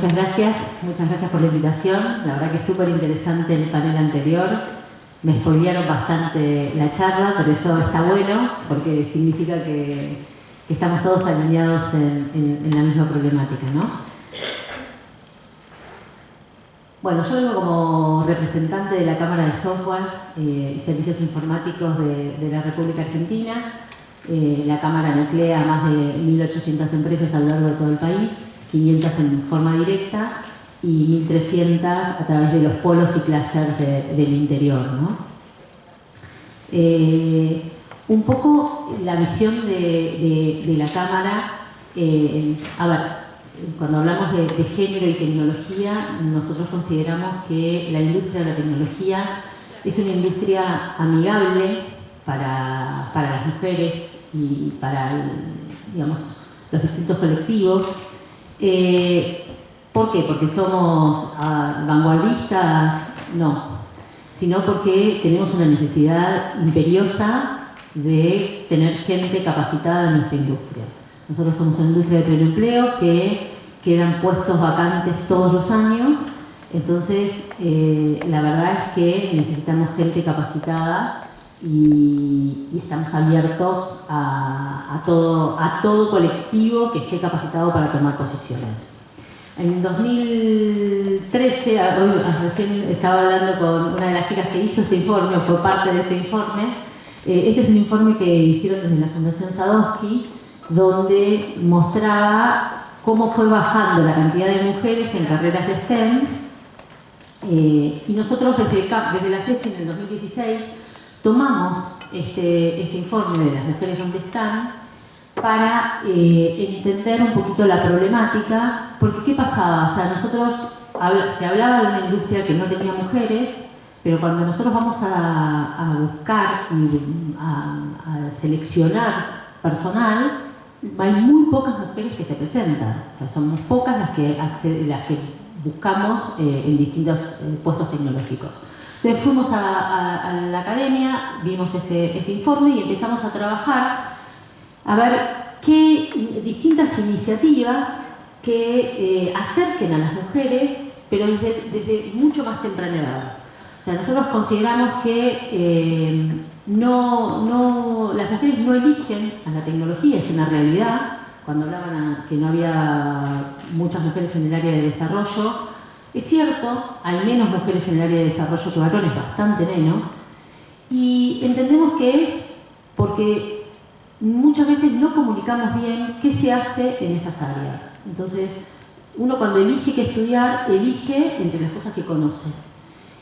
Muchas gracias por la invitación. La verdad que es súper interesante el panel anterior. Me spoilearon bastante la charla, pero eso está bueno porque significa que estamos todos alineados en la misma problemática, ¿no? Bueno, yo vengo como representante de la Cámara de Software y Servicios Informáticos de la República Argentina. La Cámara nuclea a más de 1.800 empresas a lo largo de todo el país. 500 en forma directa y 1.300 a través de los polos y clústeres del interior, ¿no? Un poco la visión de la Cámara, a ver, cuando hablamos de género y tecnología, nosotros consideramos que la industria de la tecnología es una industria amigable para las mujeres y para, digamos, los distintos colectivos. ¿Por qué? ¿Porque somos vanguardistas? No, sino porque tenemos una necesidad imperiosa de tener gente capacitada en nuestra industria. Nosotros somos una industria de pleno empleo que quedan puestos vacantes todos los años, entonces la verdad es que necesitamos gente capacitada y estamos abiertos a todo colectivo que esté capacitado para tomar posiciones. En 2013, hoy recién estaba hablando con una de las chicas que hizo este informe, o fue parte de este informe. Este es un informe que hicieron desde la Fundación Sadowski, donde mostraba cómo fue bajando la cantidad de mujeres en carreras STEM. Y nosotros desde la CESI en el 2016 tomamos este informe de las mujeres donde están para entender un poquito la problemática, porque ¿qué pasaba? O sea, se hablaba de una industria que no tenía mujeres, pero cuando nosotros vamos a buscar y a seleccionar personal, hay muy pocas mujeres que se presentan. O sea, son muy pocas las que buscamos en distintos puestos tecnológicos. Entonces fuimos a la academia, vimos este informe y empezamos a trabajar a ver qué distintas iniciativas que acerquen a las mujeres, pero desde mucho más temprana edad. O sea, nosotros consideramos que las mujeres no eligen a la tecnología, es una realidad. Cuando hablaban que no había muchas mujeres en el área de desarrollo, es cierto, hay menos mujeres en el área de desarrollo que varones, bastante menos, y entendemos que es porque muchas veces no comunicamos bien qué se hace en esas áreas. Entonces, uno cuando elige qué estudiar, elige entre las cosas que conoce.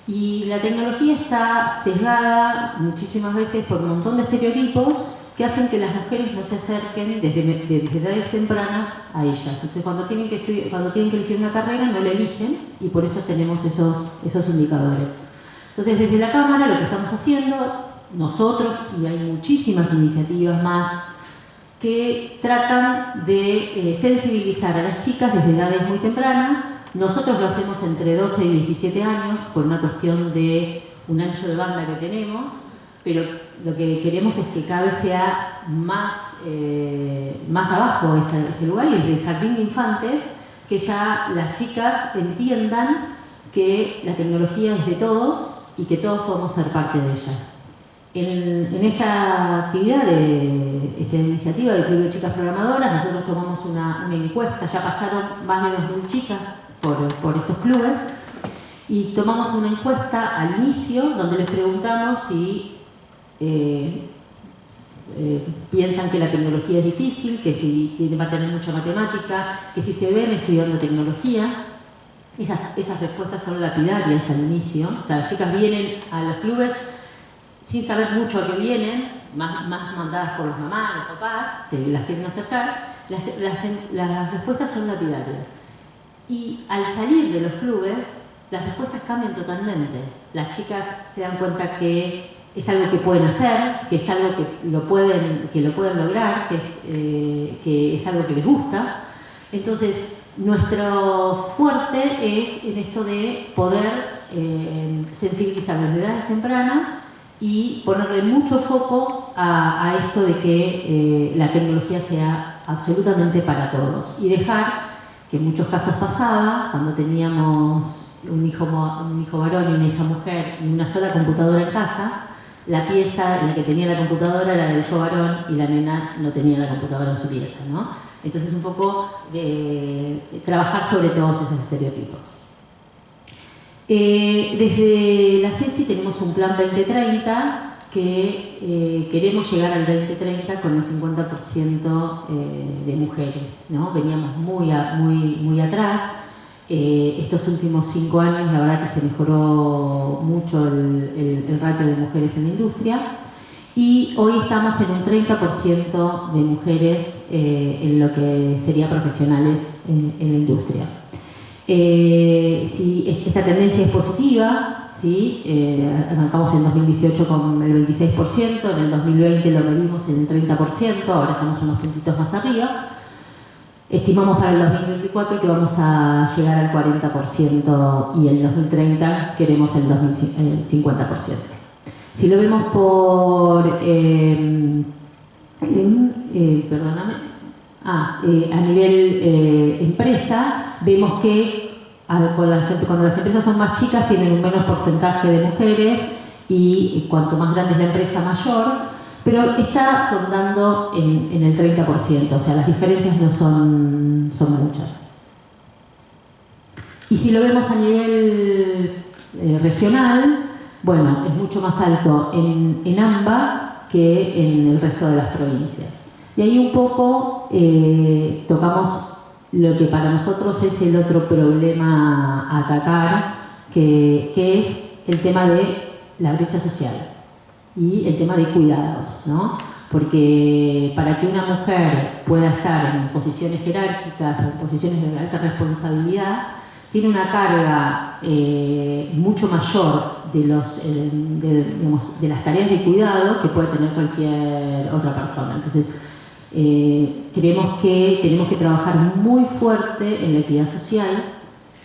Y la tecnología está sesgada muchísimas veces por un montón de estereotipos que hacen que las mujeres no se acerquen desde edades tempranas a ellas. Entonces, cuando tienen que elegir una carrera, no la eligen y por eso tenemos esos indicadores. Entonces, desde la Cámara lo que estamos haciendo, nosotros, y hay muchísimas iniciativas más, que tratan de sensibilizar a las chicas desde edades muy tempranas. Nosotros lo hacemos entre 12 y 17 años por una cuestión de un ancho de banda que tenemos, pero lo que queremos es que cada vez sea más abajo ese lugar, y desde el jardín de infantes, que ya las chicas entiendan que la tecnología es de todos y que todos podemos ser parte de ella. En esta actividad esta iniciativa del Club de Chicas Programadoras, nosotros tomamos una encuesta, ya pasaron más de 2.000 chicas por estos clubes, y tomamos una encuesta al inicio donde les preguntamos si piensan que la tecnología es difícil, que si va a tener mucha matemática, que si se ven estudiando tecnología. Esas respuestas son lapidarias al inicio. O sea, las chicas vienen a los clubes sin saber mucho a qué vienen, más mandadas por las mamás, los papás, que las quieren acercar. Las respuestas son lapidarias. Y al salir de los clubes, las respuestas cambian totalmente. Las chicas se dan cuenta que es algo que pueden hacer, que es algo que lo pueden lograr, que es algo que les gusta. Entonces, nuestro fuerte es en esto de poder sensibilizar desde edades tempranas y ponerle mucho foco a esto de que la tecnología sea absolutamente para todos y dejar que en muchos casos pasaba cuando teníamos un hijo varón y una hija mujer y una sola computadora en casa. La pieza en la que tenía la computadora era del hijo varón y la nena no tenía la computadora en su pieza, ¿no? Entonces un poco trabajar sobre todos esos estereotipos. Desde la CESI tenemos un plan 2030 que queremos llegar al 2030 con el 50% de mujeres, ¿no? Veníamos muy atrás. Estos últimos 5 años la verdad que se mejoró mucho el ratio de mujeres en la industria y hoy estamos en un 30% de mujeres en lo que sería profesionales en la industria. Si esta tendencia es positiva, ¿sí? Arrancamos en 2018 con el 26%, en el 2020 lo medimos en el 30%, ahora estamos unos puntitos más arriba. Estimamos para el 2024 que vamos a llegar al 40% y el 2030 queremos el 50%. Si lo vemos por a nivel empresa, vemos que cuando las empresas son más chicas tienen un menos porcentaje de mujeres y cuanto más grande es la empresa mayor, pero está rondando en el 30%, o sea, las diferencias no son muchas. Y si lo vemos a nivel regional, bueno, es mucho más alto en AMBA que en el resto de las provincias. Y ahí un poco tocamos lo que para nosotros es el otro problema a atacar, que es el tema de la brecha social y el tema de cuidados, ¿no? Porque para que una mujer pueda estar en posiciones jerárquicas o en posiciones de alta responsabilidad, tiene una carga mucho mayor de las tareas de cuidado que puede tener cualquier otra persona. Entonces, creemos que tenemos que trabajar muy fuerte en la equidad social,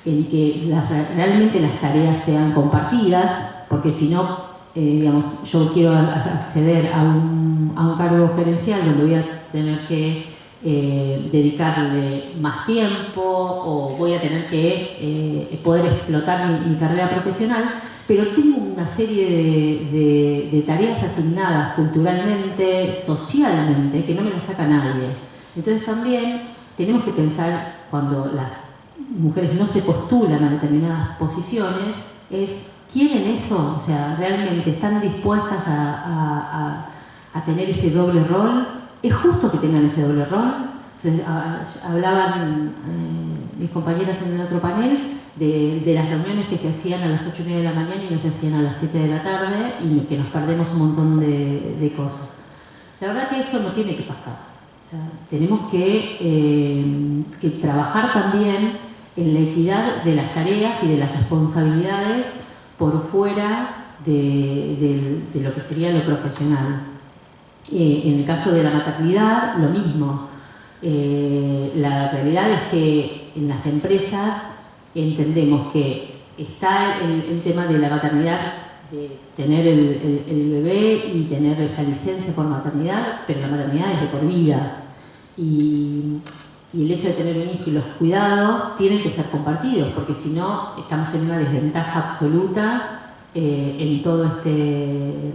en que realmente las tareas sean compartidas, porque si no, yo quiero acceder a un cargo gerencial donde voy a tener que dedicarle más tiempo o voy a tener que poder explotar mi carrera profesional, pero tengo una serie de tareas asignadas culturalmente, socialmente, que no me las saca nadie. Entonces también tenemos que pensar, cuando las mujeres no se postulan a determinadas posiciones, es ¿quieren eso? O sea, ¿realmente están dispuestas a tener ese doble rol? ¿Es justo que tengan ese doble rol? Entonces, hablaban mis compañeras en el otro panel de las reuniones que se hacían a las 8:30 de la mañana y no se hacían a las 7 de la tarde y que nos perdemos un montón de cosas. La verdad que eso no tiene que pasar. O sea, tenemos que trabajar también en la equidad de las tareas y de las responsabilidades por fuera de lo que sería lo profesional. En el caso de la maternidad, lo mismo. La realidad es que en las empresas entendemos que está el tema de la maternidad, de tener el bebé y tener esa licencia por maternidad, pero la maternidad es de por vida. Y el hecho de tener un hijo y los cuidados tienen que ser compartidos, porque si no estamos en una desventaja absoluta en todo este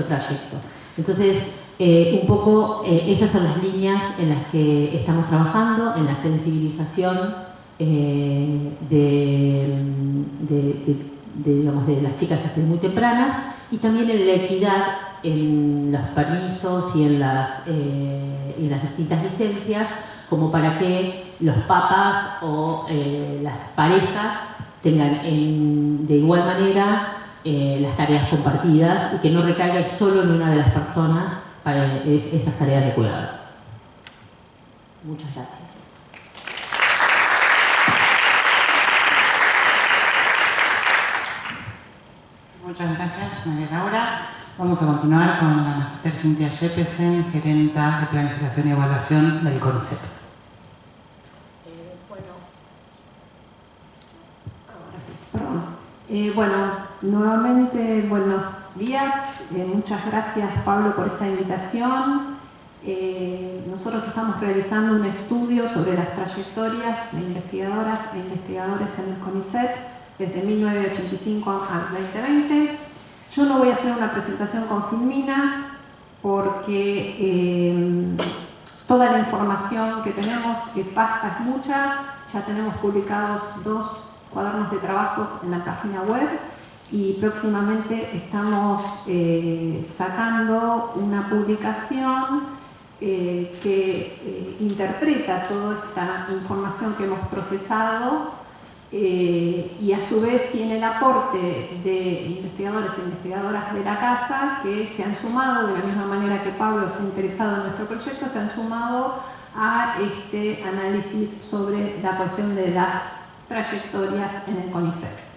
trayecto. Entonces, un poco esas son las líneas en las que estamos trabajando, en la sensibilización de las chicas desde muy tempranas y también en la equidad en los permisos y en las distintas licencias, como para que los papás o las parejas tengan de igual manera las tareas compartidas y que no recaiga solo en una de las personas para esas tareas de cuidado. Muchas gracias. Muchas gracias, María Laura. Vamos a continuar con la magíster Cintia Jeppesen, gerenta de Planificación y Evaluación del CONICET. Bueno, nuevamente buenos días. Muchas gracias, Pablo, por esta invitación. Nosotros estamos realizando un estudio sobre las trayectorias de investigadoras e investigadores en el CONICET desde 1985 al 2020. Yo no voy a hacer una presentación con filminas porque toda la información que tenemos es vasta, es mucha. Ya tenemos publicados 2 cuadernos de trabajo en la página web y próximamente estamos sacando una publicación que interpreta toda esta información que hemos procesado y a su vez tiene el aporte de investigadores e investigadoras de la casa que se han sumado, de la misma manera que Pablo se ha interesado en nuestro proyecto, se han sumado a este análisis sobre la cuestión de las trayectorias en el CONICET.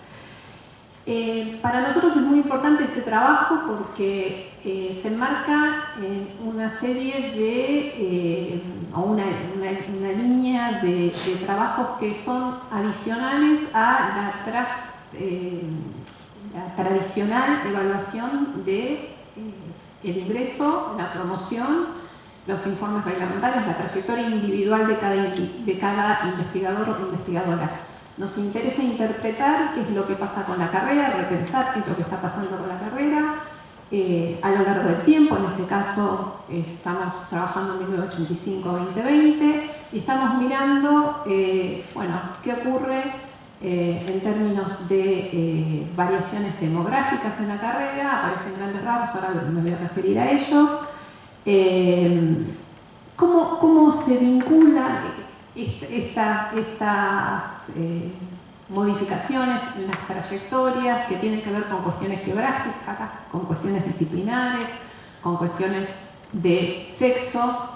Para nosotros es muy importante este trabajo porque se enmarca en una serie de, o una línea de trabajos que son adicionales a la tradicional evaluación del ingreso, la promoción, los informes reglamentarios, la trayectoria individual de cada investigador o investigadora. Nos interesa interpretar qué es lo que pasa con la carrera, repensar qué es lo que está pasando con la carrera a lo largo del tiempo. En este caso estamos trabajando en 1985-2020 y estamos mirando bueno, qué ocurre en términos de variaciones demográficas en la carrera. Aparecen grandes rasgos, ahora me voy a referir a ellos. ¿Cómo se vincula estas modificaciones en las trayectorias que tienen que ver con cuestiones geográficas, con cuestiones disciplinares, con cuestiones de sexo?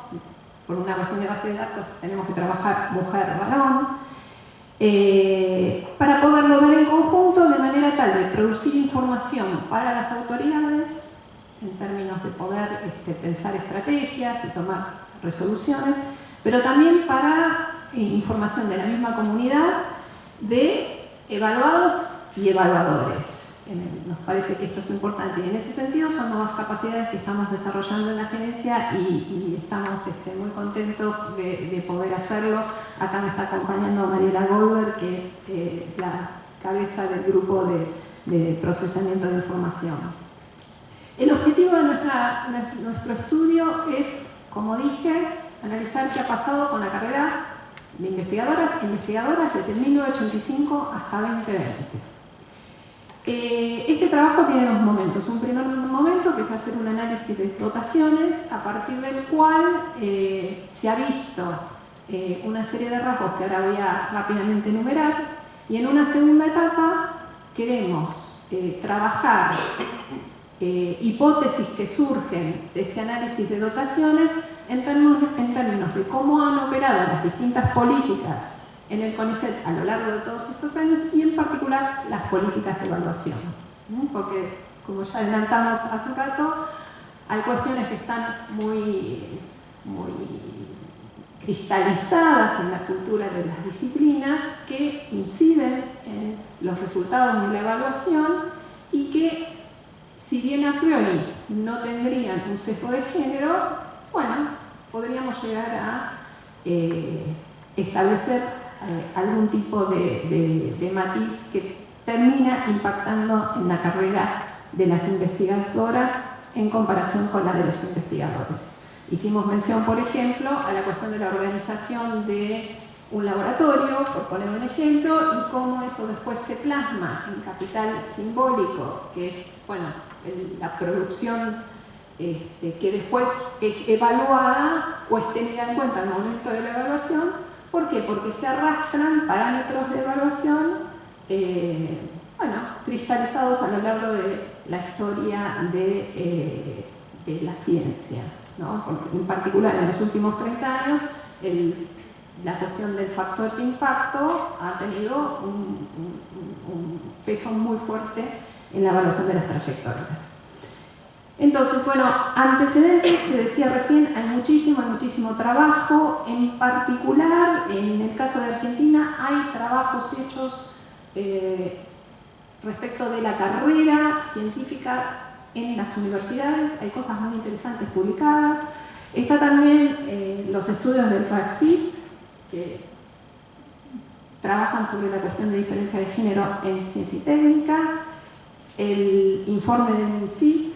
Por una cuestión de base de datos tenemos que trabajar mujer-varón, para poderlo ver en conjunto de manera tal de producir información para las autoridades en términos de poder pensar estrategias y tomar resoluciones, pero también para información de la misma comunidad de evaluados y evaluadores. Nos parece que esto es importante y en ese sentido son nuevas capacidades que estamos desarrollando en la gerencia y estamos muy contentos de poder hacerlo. Acá me está acompañando Mariela Goldberg, que es la cabeza del grupo de procesamiento de información. El objetivo de nuestro estudio es, como dije, analizar qué ha pasado con la carrera de investigadoras e investigadoras desde 1985 hasta 2020. Este trabajo tiene 2 momentos. Un primer momento que es hacer un análisis de dotaciones, a partir del cual se ha visto una serie de rasgos que ahora voy a rápidamente enumerar, y en una segunda etapa queremos trabajar hipótesis que surgen de este análisis de dotaciones en términos de cómo han operado las distintas políticas en el CONICET a lo largo de todos estos años y en particular las políticas de evaluación. Porque, como ya adelantamos hace un rato, hay cuestiones que están muy cristalizadas en la cultura de las disciplinas que inciden en los resultados de la evaluación y que, si bien a priori no tendrían un sesgo de género, bueno, podríamos llegar a establecer algún tipo de matiz que termina impactando en la carrera de las investigadoras en comparación con la de los investigadores. Hicimos mención, por ejemplo, a la cuestión de la organización de un laboratorio, por poner un ejemplo, y cómo eso después se plasma en capital simbólico, que es, bueno, la producción que después es evaluada o es tenida en cuenta al momento de la evaluación. ¿Por qué? Porque se arrastran parámetros de evaluación bueno, cristalizados a lo largo de la historia de la ciencia, ¿no? En particular, en los últimos 30 años, la cuestión del factor de impacto ha tenido un peso muy fuerte en la evaluación de las trayectorias. Entonces, bueno, antecedentes, se decía recién, hay muchísimo trabajo. En particular, en el caso de Argentina, hay trabajos hechos respecto de la carrera científica en las universidades. Hay cosas muy interesantes publicadas. Está también los estudios del RACSIT, que trabajan sobre la cuestión de diferencia de género en ciencia y técnica, el informe del INSIT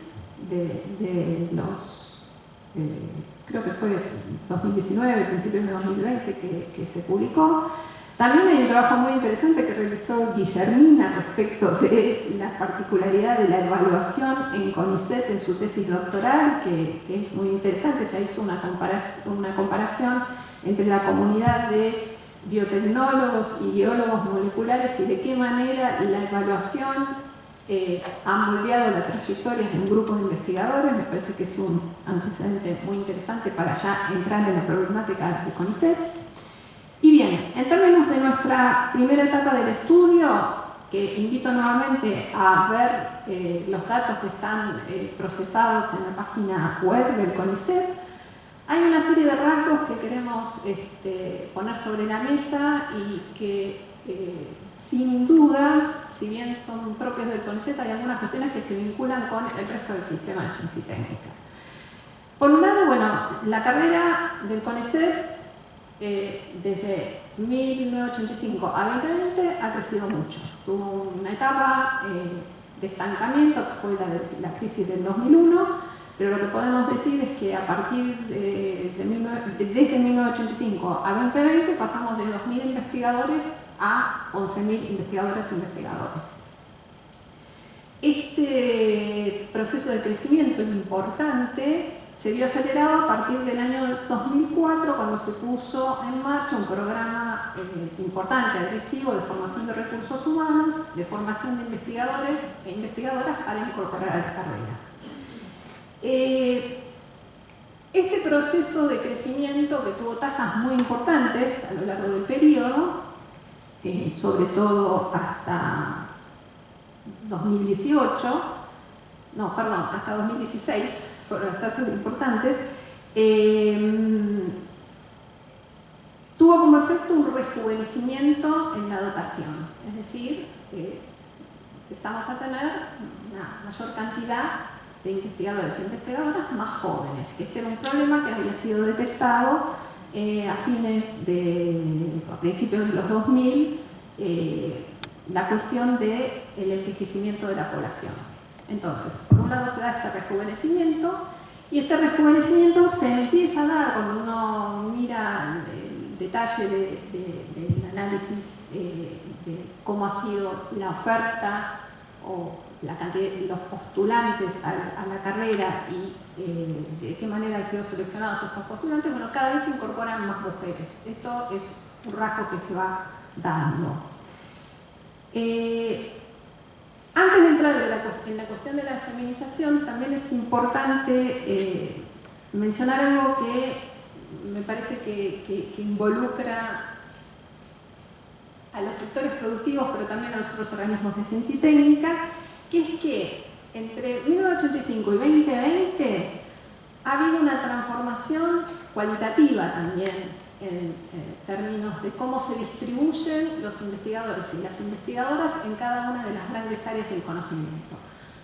de los, creo que fue 2019, principios de 2020, que se publicó. También hay un trabajo muy interesante que realizó Guillermina respecto de la particularidad de la evaluación en CONICET en su tesis doctoral, que es muy interesante. Ella hizo una comparación entre la comunidad de biotecnólogos y biólogos moleculares y de qué manera la evaluación ha moldeado la trayectoria de un grupo de investigadores. Me parece que es un antecedente muy interesante para ya entrar en la problemática de CONICET. Y bien, en términos de nuestra primera etapa del estudio, que invito nuevamente a ver los datos que están procesados en la página web del CONICET, hay una serie de rasgos que queremos poner sobre la mesa y que sin dudas, si bien son propios del CONICET, hay algunas cuestiones que se vinculan con el resto del sistema de ciencia y técnica. Por un lado, bueno, la carrera del CONICET desde 1985 a 2020 ha crecido mucho. Tuvo una etapa de estancamiento, que fue la crisis del 2001, pero lo que podemos decir es que a partir desde 1985 a 2020 pasamos de 2.000 investigadores a 11.000 investigadoras e investigadores. Este proceso de crecimiento importante se vio acelerado a partir del año 2004, cuando se puso en marcha un programa importante, agresivo, de formación de recursos humanos, de formación de investigadores e investigadoras para incorporar a la carrera. Este proceso de crecimiento, que tuvo tasas muy importantes a lo largo del periodo, sobre todo hasta 2018, no, perdón, hasta 2016, fueron las tasas importantes, tuvo como efecto un rejuvenecimiento en la dotación, es decir, empezamos a tener una mayor cantidad de investigadores e investigadoras más jóvenes, que este era un problema que había sido detectado a principios de los 2000, la cuestión del envejecimiento de la población. Entonces, por un lado se da este rejuvenecimiento, y este rejuvenecimiento se empieza a dar cuando uno mira el detalle del análisis de cómo ha sido la oferta o la cantidad de los postulantes a la carrera y de qué manera han sido seleccionados estos postulantes. Bueno, cada vez se incorporan más mujeres. Esto es un rasgo que se va dando. Antes de entrar en la cuestión de la feminización, también es importante mencionar algo que me parece que involucra a los sectores productivos, pero también a los otros organismos de ciencia y técnica, que es que entre 1985 y 2020 ha habido una transformación cualitativa también en términos de cómo se distribuyen los investigadores y las investigadoras en cada una de las grandes áreas del conocimiento.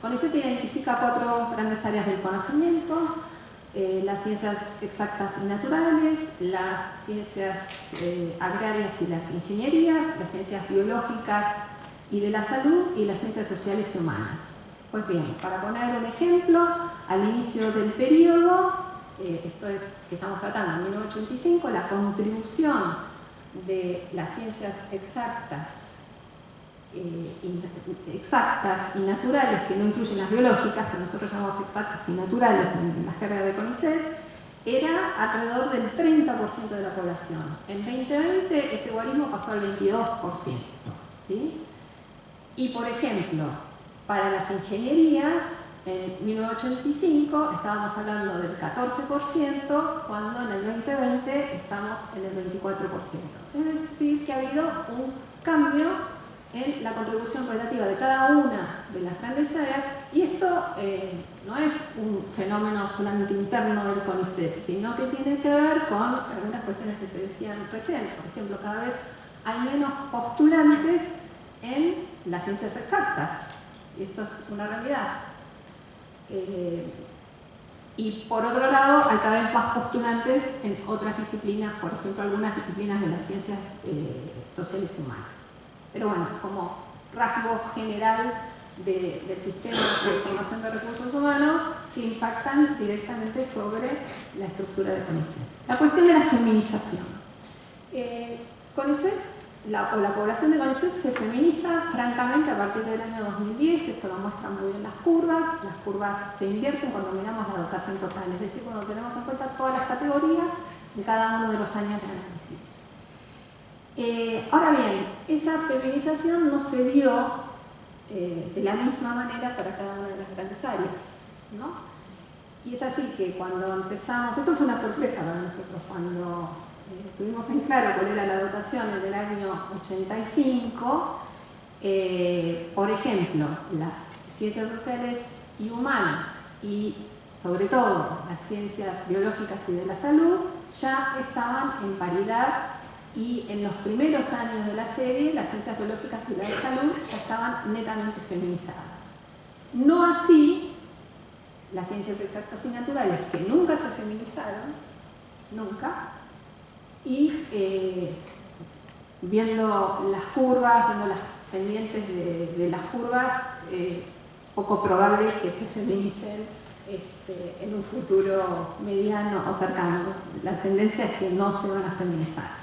CONICET identifica 4 grandes áreas del conocimiento: las ciencias exactas y naturales, las ciencias agrarias y las ingenierías, las ciencias biológicas y de la salud, y las ciencias sociales y humanas. Pues bien, para poner un ejemplo, al inicio del periodo, esto es que estamos tratando en 1985, la contribución de las ciencias exactas y naturales, que no incluyen las biológicas, que nosotros llamamos exactas y naturales en la jerga de CONICET, era alrededor del 30% de la población. En 2020 ese guarismo pasó al 22%. ¿Sí? Y por ejemplo, para las ingenierías, en 1985 estábamos hablando del 14%, cuando en el 2020 estamos en el 24%. Es decir, que ha habido un cambio en la contribución relativa de cada una de las grandes áreas, y esto no es un fenómeno solamente interno del CONICET, sino que tiene que ver con algunas cuestiones que se decían recién. Por ejemplo, cada vez hay menos postulantes en las ciencias exactas, y esto es una realidad. Y por otro lado, hay cada vez más postulantes en otras disciplinas, por ejemplo, algunas disciplinas de las ciencias sociales y humanas. Pero bueno, como rasgo general del sistema de formación de recursos humanos que impactan directamente sobre la estructura de CONICET. La cuestión de la feminización. CONICET, la población de CONICET se feminiza francamente a partir del año 2010, esto lo muestran muy bien las curvas se invierten cuando miramos la dotación total, es decir, cuando tenemos en cuenta todas las categorías de cada uno de los años de análisis. Ahora bien, esa feminización no se dio de la misma manera para cada una de las grandes áreas, ¿no? Y es así que cuando empezamos, esto fue una sorpresa para nosotros, cuando tuvimos en claro cuál era la dotación en el año 85, por ejemplo, las ciencias sociales y humanas y sobre todo las ciencias biológicas y de la salud ya estaban en paridad. Y en los primeros años de la serie, las ciencias biológicas y la de salud ya estaban netamente feminizadas. No así las ciencias exactas y naturales, que nunca se feminizaron, nunca, y viendo las curvas, viendo las pendientes de las curvas, poco probable que se feminicen en un futuro mediano o cercano. La tendencia es que no se van a feminizar.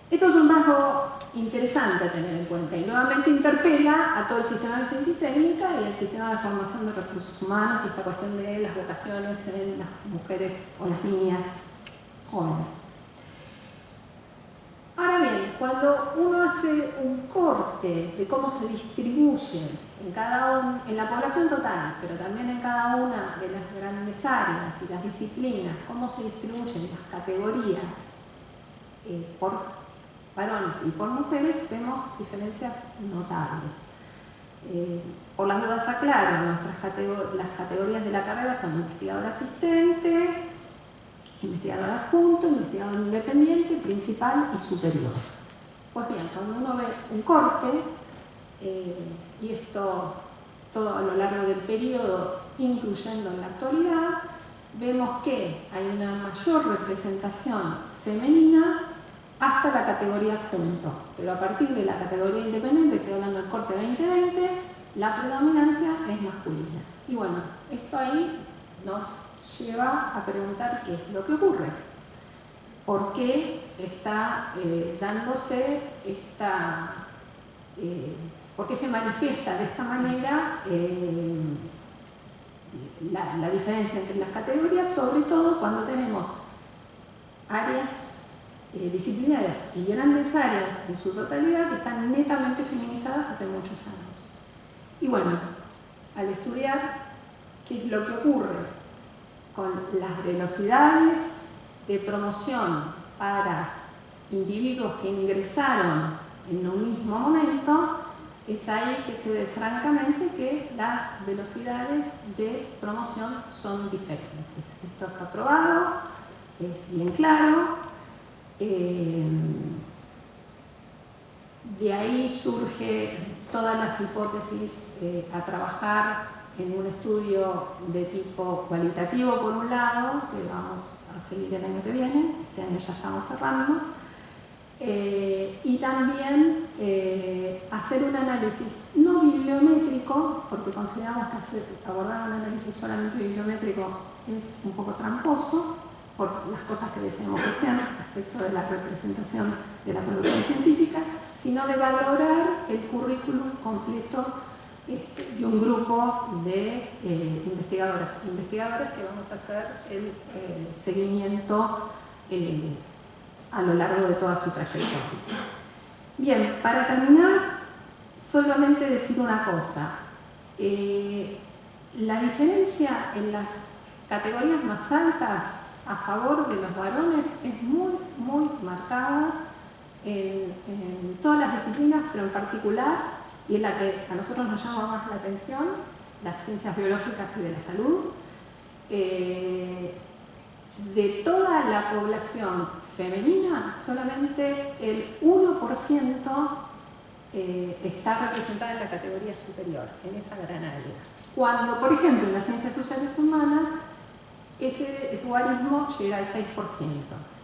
Esto es un rasgo interesante a tener en cuenta y nuevamente interpela a todo el sistema de ciencia y técnica y al sistema de formación de recursos humanos y esta cuestión de las vocaciones en las mujeres o las niñas jóvenes. Ahora bien, cuando uno hace un corte de cómo se distribuye en la población total, pero también en cada una de las grandes áreas y las disciplinas, cómo se distribuyen las categorías por varones y por mujeres, vemos diferencias notables. Por las dudas aclaro, las categorías de la carrera son investigador asistente, investigador adjunto, investigador independiente, principal y superior. Pues bien, cuando uno ve un corte, y esto todo a lo largo del periodo, incluyendo en la actualidad, vemos que hay una mayor representación femenina hasta la categoría adjunto, pero a partir de la categoría independiente, estoy hablando del corte 2020, la predominancia es masculina. Y bueno, esto ahí nos lleva a preguntar qué es lo que ocurre. ¿Por qué está dándose por qué se manifiesta de esta manera la diferencia entre las categorías, sobre todo cuando tenemos áreas disciplinarias y grandes áreas en su totalidad que están netamente feminizadas hace muchos años? Y bueno, al estudiar qué es lo que ocurre con las velocidades de promoción para individuos que ingresaron en un mismo momento, es ahí que se ve francamente que las velocidades de promoción son diferentes. Esto está probado, es bien claro. De ahí surge todas las hipótesis a trabajar en un estudio de tipo cualitativo por un lado, que vamos a seguir el año que viene, este año ya estamos cerrando, y también hacer un análisis no bibliométrico, porque consideramos que abordar un análisis solamente bibliométrico es un poco tramposo, por las cosas que deseamos que sean respecto de la representación de la producción científica, sino de valorar el currículum completo de un grupo de investigadores que vamos a hacer el seguimiento a lo largo de toda su trayectoria. Bien, para terminar, solamente decir una cosa. La diferencia en las categorías más altas a favor de los varones es muy, muy marcada en todas las disciplinas, pero en particular, y es la que a nosotros nos llama más la atención, las ciencias biológicas y de la salud. De toda la población femenina, solamente el 1% está representada en la categoría superior, en esa gran área. Cuando, por ejemplo, en las ciencias sociales humanas, ese guarismo llega al 6%.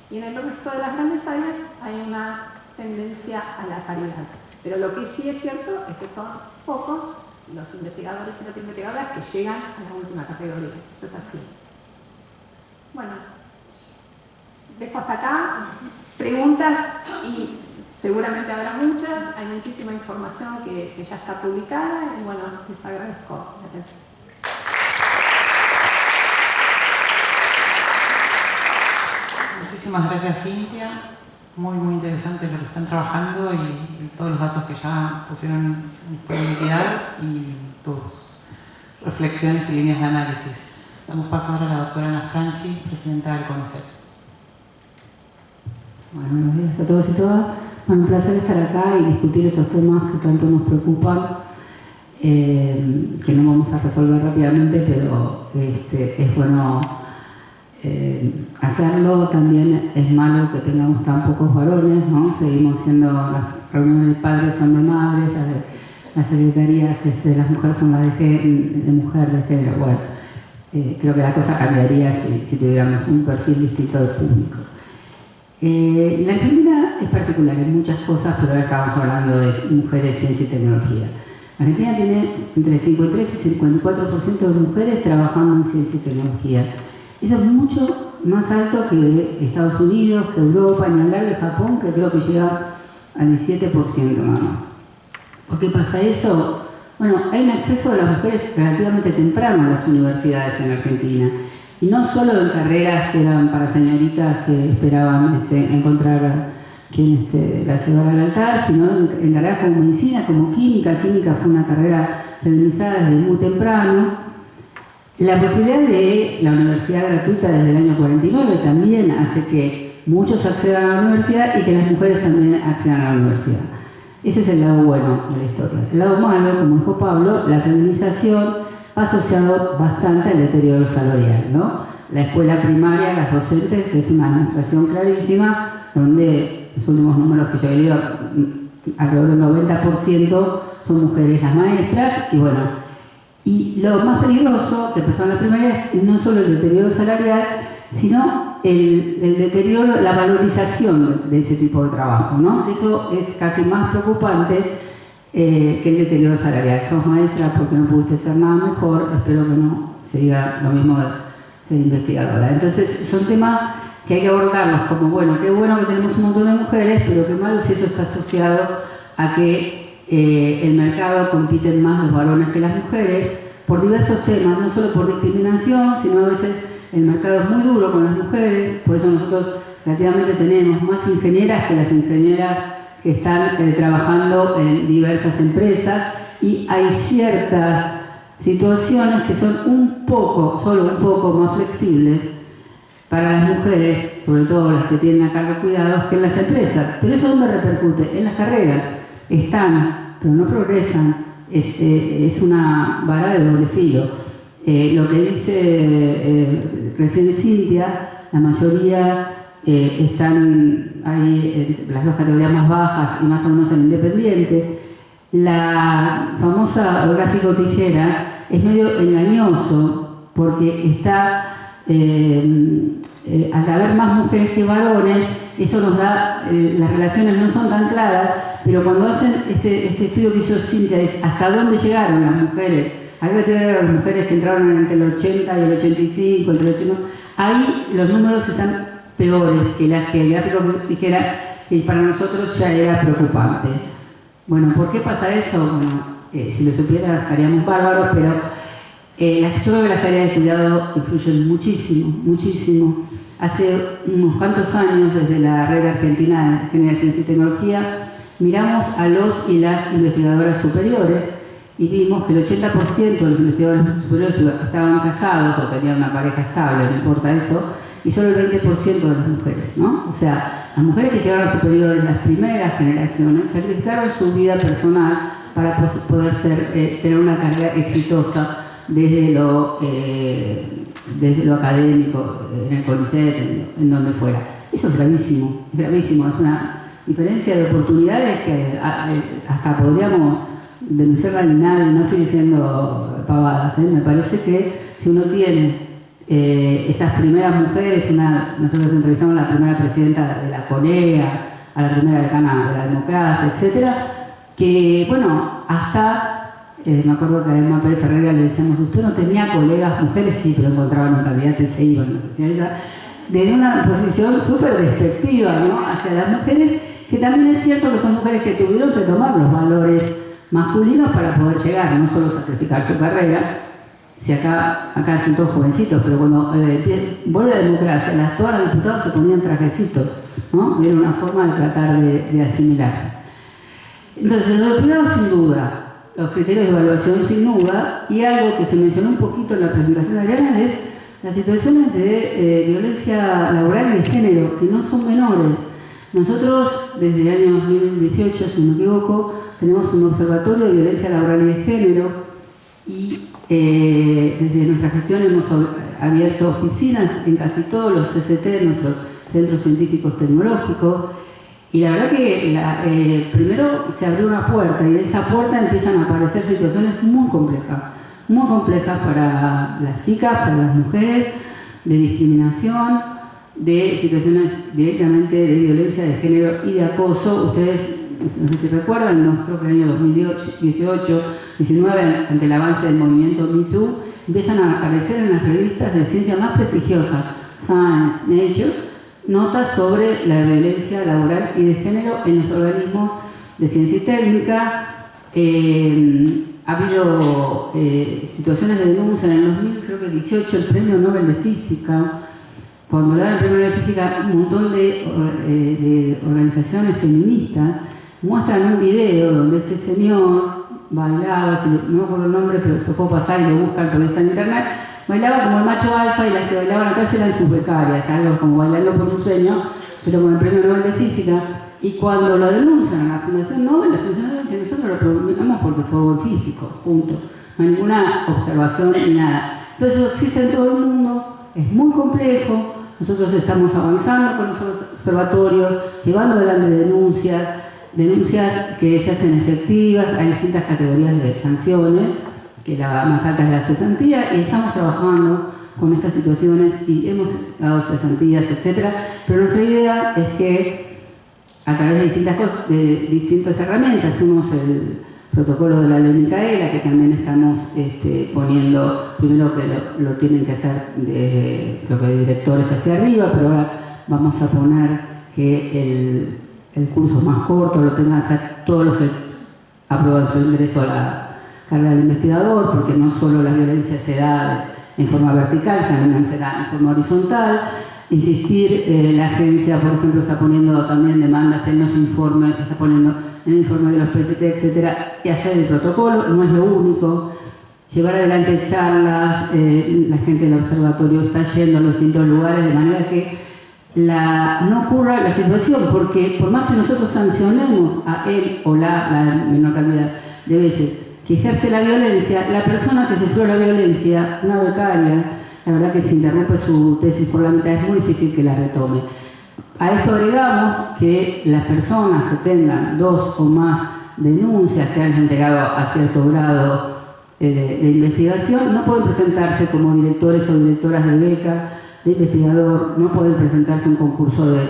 Y en el resto de las grandes áreas hay una tendencia a la paridad. Pero lo que sí es cierto es que son pocos los investigadores y las investigadoras que llegan a la última categoría. Esto es así. Bueno, dejo hasta acá. Preguntas y seguramente habrá muchas. Hay muchísima información que ya está publicada y bueno, les agradezco la atención. Muchísimas gracias, Cintia. Muy, muy interesante lo que están trabajando y todos los datos que ya pusieron en disponibilidad y tus reflexiones y líneas de análisis. Damos paso ahora a la doctora Ana Franchi, presidenta del CONICET. Bueno, buenos días a todos y todas. Bueno, un placer estar acá y discutir estos temas que tanto nos preocupan, que no vamos a resolver rápidamente, pero es bueno hacerlo. También es malo que tengamos tan pocos varones, ¿no? Seguimos siendo, las reuniones de padres son de madres, las secretarías de las mujeres son las de mujer, de género. Bueno, creo que la cosa cambiaría si tuviéramos un perfil distinto de público. La Argentina es particular en muchas cosas, pero ahora estamos hablando de mujeres, ciencia y tecnología. La Argentina tiene entre 53 y 54% de mujeres trabajando en ciencia y tecnología. Eso es mucho más alto que Estados Unidos, que Europa, ni hablar de Japón, que creo que llega al 17% más. ¿Por qué pasa eso? Bueno, hay un acceso de las mujeres relativamente temprano a las universidades en Argentina. Y no solo en carreras que eran para señoritas que esperaban encontrar a quien las llevara al altar, sino en carreras como medicina, como química. Química fue una carrera feminizada desde muy temprano. La posibilidad de la universidad gratuita desde el año 49 también hace que muchos accedan a la universidad y que las mujeres también accedan a la universidad. Ese es el lado bueno de la historia. El lado malo, como dijo Pablo, la feminización ha asociado bastante al deterioro salarial, ¿no? La escuela primaria, las docentes, es una demostración clarísima, donde los últimos números que yo he leído, alrededor del 90% son mujeres las maestras, y bueno, y lo más peligroso que pasó en la primaria es no solo el deterioro salarial, sino el deterioro, la valorización de ese tipo de trabajo, ¿no? Eso es casi más preocupante que el deterioro salarial. Sos maestra porque no pudiste ser nada mejor, espero que no se diga lo mismo de ser investigadora. Entonces son temas que hay que abordarlos como, bueno, qué bueno que tenemos un montón de mujeres, pero qué malo si eso está asociado a que el mercado compiten más los varones que las mujeres por diversos temas, no solo por discriminación, sino a veces el mercado es muy duro con las mujeres, por eso nosotros relativamente tenemos más ingenieras que las ingenieras que están trabajando en diversas empresas, y hay ciertas situaciones que son un poco, solo un poco más flexibles para las mujeres, sobre todo las que tienen a cargo cuidados, que en las empresas. Pero eso ¿dónde repercute? En las carreras. Están, pero no progresan. Es una vara de doble filo. Lo que dice recién Cintia, la mayoría están ahí las dos categorías más bajas y más o menos en independiente. La famosa gráfico tijera es medio engañoso porque está, al haber más mujeres que varones, eso nos da, las relaciones no son tan claras, pero cuando hacen este estudio que hizo Cintia es hasta dónde llegaron las mujeres, a qué llegaron las mujeres que entraron entre el 80 y el 85, entre el 80, ahí los números están peores que las que el gráfico dijera que para nosotros ya era preocupante. Bueno, ¿por qué pasa eso? Bueno, si lo supiera estaríamos bárbaros, pero yo creo que las tareas de cuidado influyen muchísimo, muchísimo. Hace unos cuantos años, desde la Red Argentina de Generación y Tecnología, miramos a los y las investigadoras superiores y vimos que el 80% de los investigadores superiores estaban casados o tenían una pareja estable, no importa eso, y solo el 20% de las mujeres, ¿no? O sea, las mujeres que llegaron a superiores, las primeras generaciones, sacrificaron su vida personal para poder tener una carrera exitosa desde lo académico, en el CONICET, en donde fuera. Eso es gravísimo, es una diferencia de oportunidades que hasta podríamos denunciarla en nadie. No estoy diciendo pavadas, ¿eh? Me parece que si uno tiene esas primeras mujeres, nosotros entrevistamos a la primera presidenta de la CONEA, a la primera decana de la democracia, etcétera, que, bueno, hasta, me acuerdo que a Emma Pérez Ferreira le decíamos, usted no tenía colegas mujeres, sí, pero encontraban un candidato y se iban, ¿no? Decía ella, de una posición súper despectiva, ¿no?, hacia las mujeres, que también es cierto que son mujeres que tuvieron que tomar los valores masculinos para poder llegar, no solo sacrificar su carrera. Si acá son todos jovencitos, pero cuando vuelve la democracia, todas las diputadas se ponían trajecitos, ¿no? Era una forma de tratar de asimilarse. Entonces, los cuidados sin duda, los criterios de evaluación sin duda, y algo que se mencionó un poquito en la presentación de Adriana es las situaciones de violencia laboral y de género, que no son menores. Nosotros, desde el año 2018, si no me equivoco, tenemos un observatorio de violencia laboral y de género, y desde nuestra gestión hemos abierto oficinas en casi todos los CCT, nuestros centros científicos tecnológicos, y la verdad que primero se abrió una puerta, y de esa puerta empiezan a aparecer situaciones muy complejas para las chicas, para las mujeres, de discriminación, de situaciones directamente de violencia de género y de acoso. Ustedes, no sé si recuerdan, no, creo que en el año 2018, 19, ante el avance del movimiento Me Too, empiezan a aparecer en las revistas de ciencia más prestigiosas, Science, Nature, notas sobre la violencia laboral y de género en los organismos de ciencia y técnica. Ha habido situaciones de denuncia en el 2018, el Premio Nobel de Física. Cuando le dan el Premio Nobel de Física, un montón de organizaciones feministas muestran un video donde este señor bailaba, no me acuerdo el nombre, pero se puede pasar y lo buscan porque está en internet, bailaba como el macho alfa, y las que bailaban atrás eran sus becarias, algo como bailando por un sueño, pero con el Premio Nobel de Física. Y cuando lo denuncian a la Fundación Nobel, la Fundación Nobel dice, nosotros lo publicamos porque fue buen físico, punto. No hay ninguna observación ni nada. Entonces eso existe en todo el mundo, es muy complejo. Nosotros estamos avanzando con los observatorios, llevando adelante denuncias que se hacen efectivas. Hay distintas categorías de sanciones, que la más alta es la cesantía, y estamos trabajando con estas situaciones y hemos dado cesantías, etc. Pero nuestra idea es que a través de distintas herramientas, uno es el protocolo de la ley Micaela, que también estamos poniendo, primero que lo tienen que hacer creo que de directores hacia arriba, pero ahora vamos a poner que el curso más corto lo tengan que hacer todos los que aprueban su ingreso a la carrera del investigador, porque no solo la violencia se da en forma vertical, sino se da en forma horizontal. Insistir, la agencia, por ejemplo, está poniendo también demandas en los informes, está poniendo en el informe de los PCT, etcétera, y hacer el protocolo, no es lo único. Llevar adelante charlas, la gente del observatorio está yendo a los distintos lugares, de manera que no ocurra la situación, porque por más que nosotros sancionemos a él o la menor cantidad de veces que ejerce la violencia, la persona que sufrió la violencia, una becaria, la verdad que si interrumpe su tesis por la mitad es muy difícil que la retome. A esto agregamos que las personas que tengan 2 o más denuncias que hayan llegado a cierto grado de investigación no pueden presentarse como directores o directoras de beca, de investigador, no pueden presentarse a un concurso de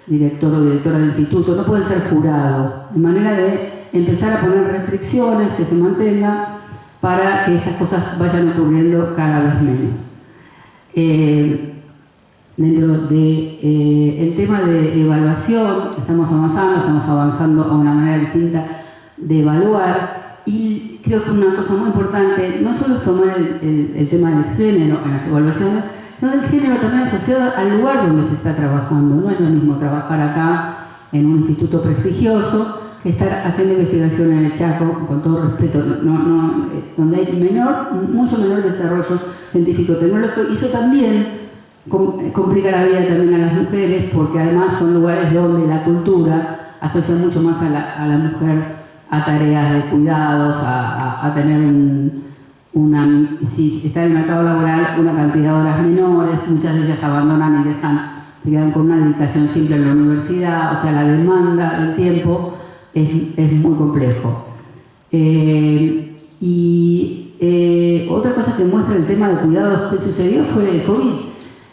director o directora de instituto, no pueden ser jurados, de manera de empezar a poner restricciones que se mantengan para que estas cosas vayan ocurriendo cada vez menos. Dentro del tema de evaluación, estamos avanzando a una manera distinta de evaluar, y creo que una cosa muy importante no solo es tomar el tema del género en las evaluaciones, sino del género también asociado al lugar donde se está trabajando. No es lo mismo trabajar acá en un instituto prestigioso que estar haciendo investigación en el Chaco, con todo respeto, donde hay mucho menor desarrollo científico-tecnológico, y eso también complica la vida también a las mujeres, porque además son lugares donde la cultura asocia mucho más a la mujer a tareas de cuidados, a tener si está en el mercado laboral, una cantidad de horas menores, muchas de ellas abandonan y se quedan con una dedicación simple en la universidad, o sea, la demanda del tiempo es muy complejo. Y otra cosa que muestra el tema de cuidados que sucedió fue el COVID.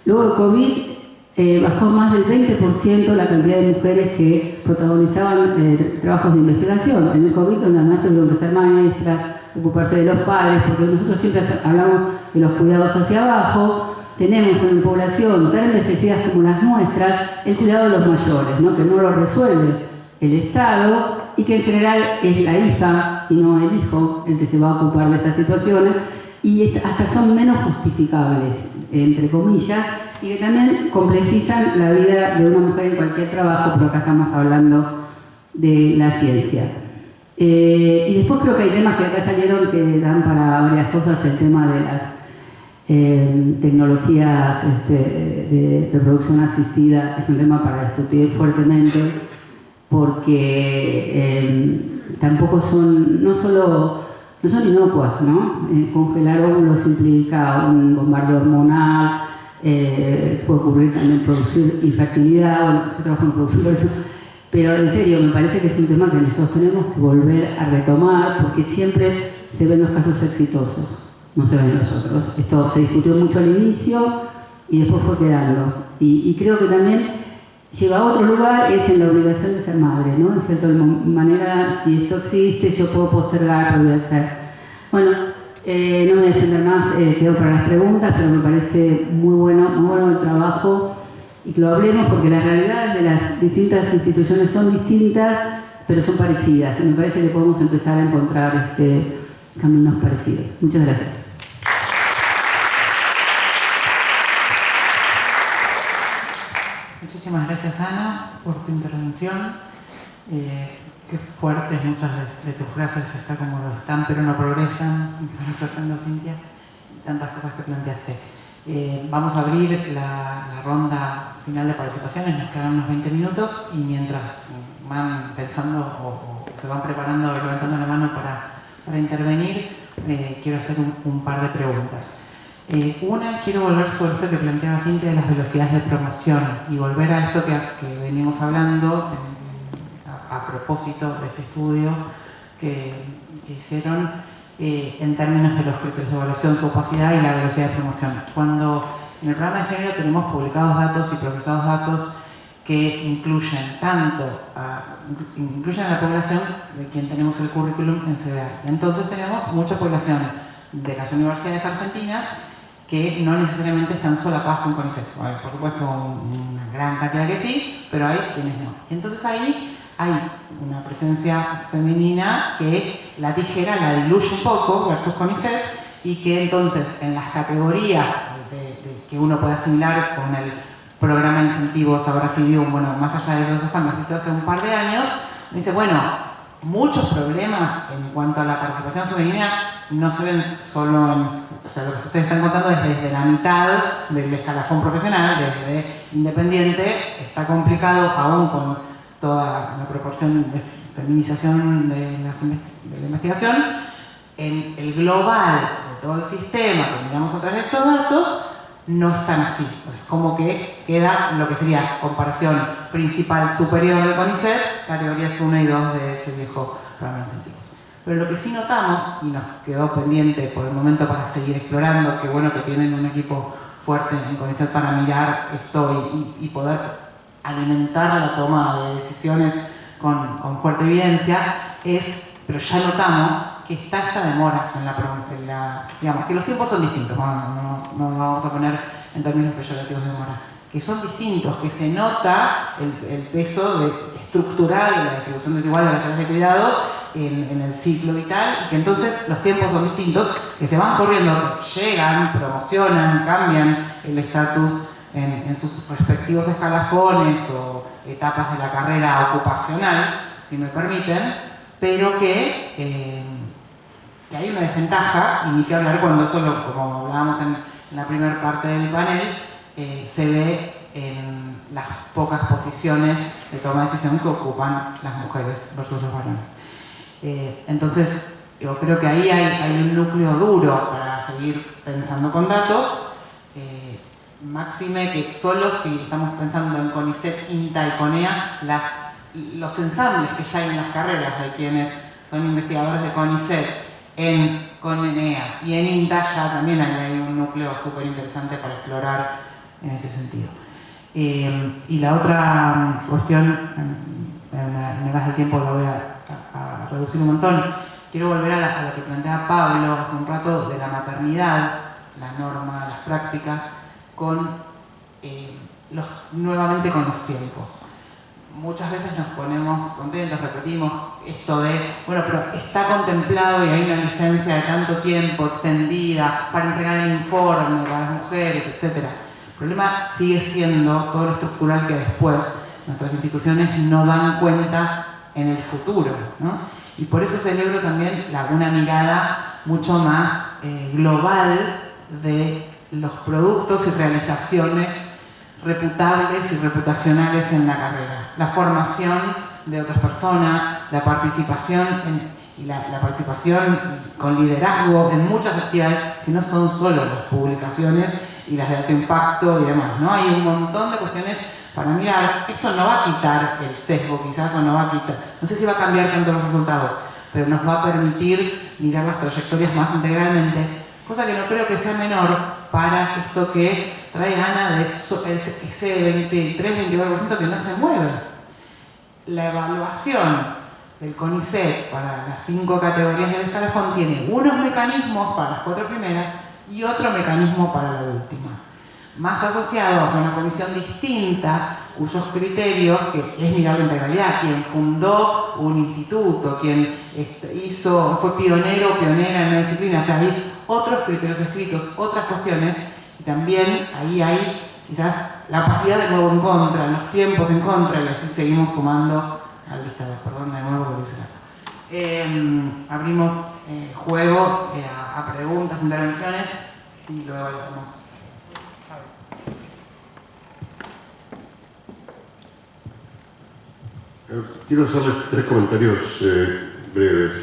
Luego del COVID bajó más del 20% la cantidad de mujeres que protagonizaban trabajos de investigación. En el COVID, donde además tuvieron que ser maestras, ocuparse de los padres, porque nosotros siempre hablamos de los cuidados hacia abajo. Tenemos en población tan envejecidas como las nuestras el cuidado de los mayores, ¿no? Que no lo resuelve el Estado y que en general es la hija y no el hijo el que se va a ocupar de estas situaciones y hasta son menos justificables, entre comillas, y que también complejizan la vida de una mujer en cualquier trabajo, pero acá estamos hablando de la ciencia. Y después creo que hay temas que acá salieron que dan para varias cosas, el tema de las tecnologías de reproducción asistida es un tema para discutir fuertemente porque tampoco son, no son inocuas, ¿no? Congelar óvulos implica un bombardeo hormonal, puede ocurrir también producir infertilidad, bueno, yo trabajo en producción por eso, pero en serio me parece que es un tema que nosotros tenemos que volver a retomar porque siempre se ven los casos exitosos. No se ven los otros. Esto se discutió mucho al inicio y después fue quedando. Y creo que también lleva a otro lugar, es en la obligación de ser madre, ¿no? En cierta manera, si esto existe, yo puedo postergar, lo voy a hacer. Bueno, no me voy a extender más, quedo para las preguntas, pero me parece muy bueno el trabajo y que lo hablemos porque las realidades de las distintas instituciones son distintas, pero son parecidas. Y me parece que podemos empezar a encontrar caminos parecidos. Muchas gracias. Muchísimas gracias, Ana, por tu intervención. Qué fuertes muchas de tus frases, está como lo están, pero no progresan, reflexionando Cintia, y tantas cosas que planteaste. Vamos a abrir la ronda final de participaciones, nos quedan unos 20 minutos y mientras van pensando o se van preparando y levantando la mano para intervenir, quiero hacer un par de preguntas. Una, quiero volver sobre esto que planteaba Cintia de las velocidades de promoción y volver a esto que venimos hablando a propósito de este estudio que hicieron en términos de los criterios de evaluación, su opacidad y la velocidad de promoción. Cuando en el programa de género tenemos publicados datos y procesados datos que incluyen incluyen a la población de quien tenemos el currículum en CBA. Entonces tenemos mucha población de las universidades argentinas que no necesariamente están solapadas con CONICET. Bueno, por supuesto, una gran cantidad que sí, pero hay quienes no. Entonces ahí hay una presencia femenina que la tijera la diluye un poco versus CONICET y que entonces en las categorías que uno puede asimilar con el programa de incentivos ahora sí digo, bueno, más allá de esos cambios vistos hace un par de años, dice, bueno, muchos problemas en cuanto a la participación femenina no se ven solo en, o sea, lo que ustedes están contando es desde la mitad del escalafón profesional, desde independiente, está complicado aún con toda la proporción de feminización de la investigación. En el global de todo el sistema, que miramos a través de estos datos, no es tan así. Es como que queda lo que sería comparación principal superior de CONICET, categorías 1 y 2 de ese viejo programa de incentivos. Pero lo que sí notamos, y nos quedó pendiente por el momento para seguir explorando, qué bueno que tienen un equipo fuerte en CONICET para mirar esto y poder alimentar la toma de decisiones con fuerte evidencia, pero ya notamos que está esta demora digamos, que los tiempos son distintos, no vamos a poner en términos peyorativos de demora, que son distintos, que se nota el peso estructural de la distribución desigual de las tareas de cuidado en el ciclo vital y que entonces los tiempos son distintos, que se van corriendo, llegan, promocionan, cambian el estatus en sus respectivos escalafones o etapas de la carrera ocupacional, si me permiten, pero que hay una desventaja, y ni que hablar cuando eso, como hablábamos en la primera parte del panel, se ve en las pocas posiciones de toma de decisión que ocupan las mujeres versus los varones. Entonces, yo creo que ahí hay un núcleo duro para seguir pensando con datos, máxime que solo si estamos pensando en CONICET, INTA y CONEA, los ensambles que ya hay en las carreras de quienes son investigadores de CONICET con ENEA y en INTA ya también hay un núcleo súper interesante para explorar en ese sentido. Y la otra cuestión, en horas de tiempo lo voy a reducir un montón, quiero volver a lo que planteaba Pablo hace un rato de la maternidad, la norma, las prácticas, nuevamente con los tiempos. Muchas veces nos ponemos contentos, repetimos esto de, bueno, pero está contemplado y hay una licencia de tanto tiempo extendida para entregar el informe para las mujeres, etc. El problema sigue siendo todo lo estructural que después nuestras instituciones no dan cuenta en el futuro, ¿no? Y por eso celebro también una mirada mucho más global de los productos y realizaciones reputables y reputacionales en la carrera. La formación de otras personas, la participación la participación con liderazgo en muchas actividades que no son solo las publicaciones y las de alto impacto y demás, ¿no? Hay un montón de cuestiones para mirar. Esto no va a quitar el sesgo quizás, o no va a quitar, no sé si va a cambiar tanto los resultados, pero nos va a permitir mirar las trayectorias más integralmente, cosa que no creo que sea menor para esto que trae Ana de ese 23-22% que no se mueve. La evaluación del CONICET para las 5 categorías del escalafón tiene unos mecanismos para las 4 primeras y otro mecanismo para la última, más asociados a una comisión distinta, cuyos criterios, que es mirar la integralidad, quien fundó un instituto, quien fue pionero o pionera en una disciplina, o sea, hay otros criterios escritos, otras cuestiones, y también ahí hay quizás la capacidad de nuevo en contra, los tiempos en contra, y así seguimos sumando al listado. Perdón de nuevo por eso. Abrimos juego a preguntas, intervenciones, y luego hablamos. Quiero hacerles 3 comentarios breves.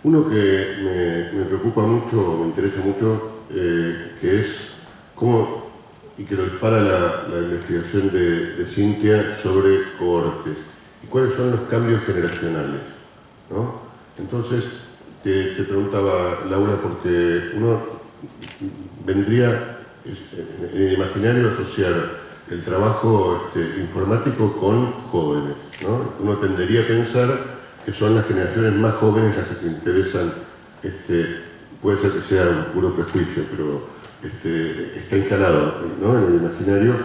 Uno que me preocupa mucho, me interesa mucho, que es cómo, y que lo dispara la investigación de Cintia sobre cohortes, y cuáles son los cambios generacionales, ¿no? Entonces, te preguntaba, Laura, porque uno vendría en el imaginario asociar el trabajo informático con jóvenes, ¿no? Uno tendería a pensar que son las generaciones más jóvenes las que se interesan, puede ser que sea un puro prejuicio, pero está instalado, ¿no?, en el imaginario,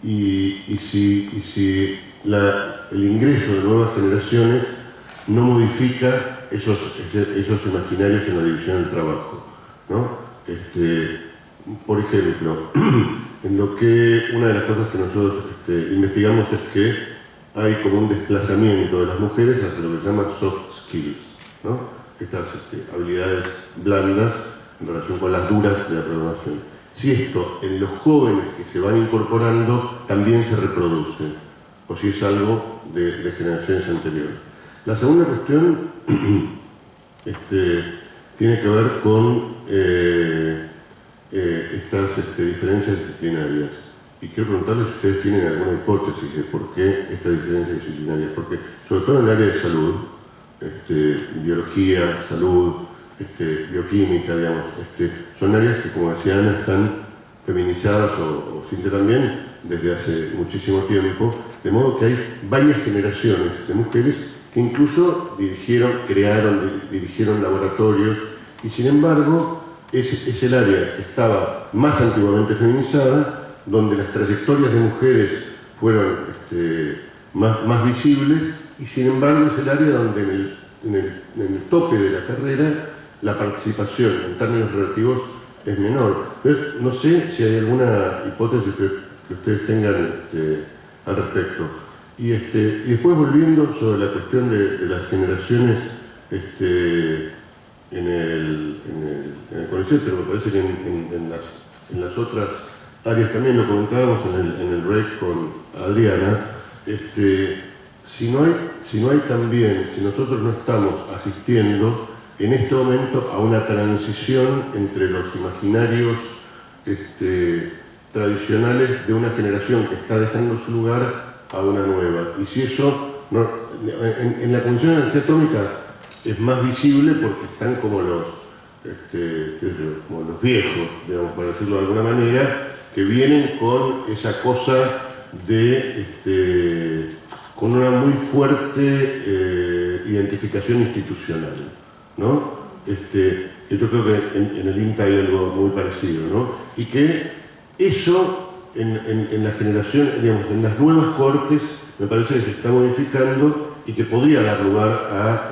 y si el ingreso de nuevas generaciones no modifica esos imaginarios en la división del trabajo, ¿no? Por ejemplo, en lo que una de las cosas que nosotros investigamos es que hay como un desplazamiento de las mujeres hacia lo que se llama soft skills, ¿no? Estas habilidades blandas en relación con las duras de la programación. Si esto en los jóvenes que se van incorporando también se reproduce, o si es algo de generaciones anteriores. La segunda cuestión tiene que ver con estas diferencias disciplinarias. Y quiero preguntarles si ustedes tienen alguna hipótesis de por qué estas diferencias disciplinarias. Porque, sobre todo en el área de salud, biología, salud, bioquímica, digamos, son áreas que, como decía Ana, están feminizadas, o Cintia también, desde hace muchísimo tiempo, de modo que hay varias generaciones de mujeres que incluso dirigieron laboratorios, y sin embargo, es el área que estaba más antiguamente feminizada, donde las trayectorias de mujeres fueron más visibles, y sin embargo es el área donde en el tope de la carrera la participación en términos relativos es menor. Entonces, no sé si hay alguna hipótesis que ustedes tengan al respecto. Y después, volviendo sobre la cuestión de las generaciones en el CONICET, pero me parece que en las otras áreas también, lo comentábamos en el break con Adriana, si nosotros no estamos asistiendo en este momento a una transición entre los imaginarios tradicionales de una generación que está dejando su lugar a una nueva. Y si eso, en la Comisión de Energía Atómica es más visible porque están como como los viejos, digamos, para decirlo de alguna manera, que vienen con esa cosa de con una muy fuerte identificación institucional, ¿no? Yo creo que en el INTA hay algo muy parecido, ¿no? Y que eso en la generación, digamos, en las nuevas cortes, me parece que se está modificando y que podría dar lugar a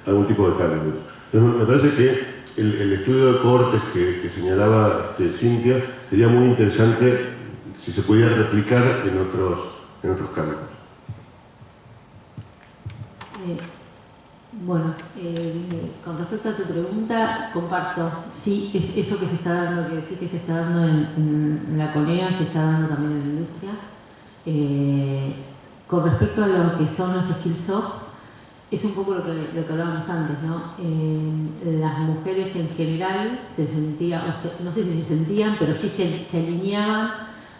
algún tipo de cambio. Entonces, me parece que el estudio de cortes que señalaba Cintia sería muy interesante si se pudiera replicar en otros campos. Bueno, con respecto a tu pregunta, comparto. Sí, eso que se está dando, que sí que se está dando en la CONEA, se está dando también en la industria. Con respecto a lo que son los skills soft, es un poco lo que hablábamos antes, ¿no? Las mujeres en general se sentían, no sé si se sentían, pero sí se alineaban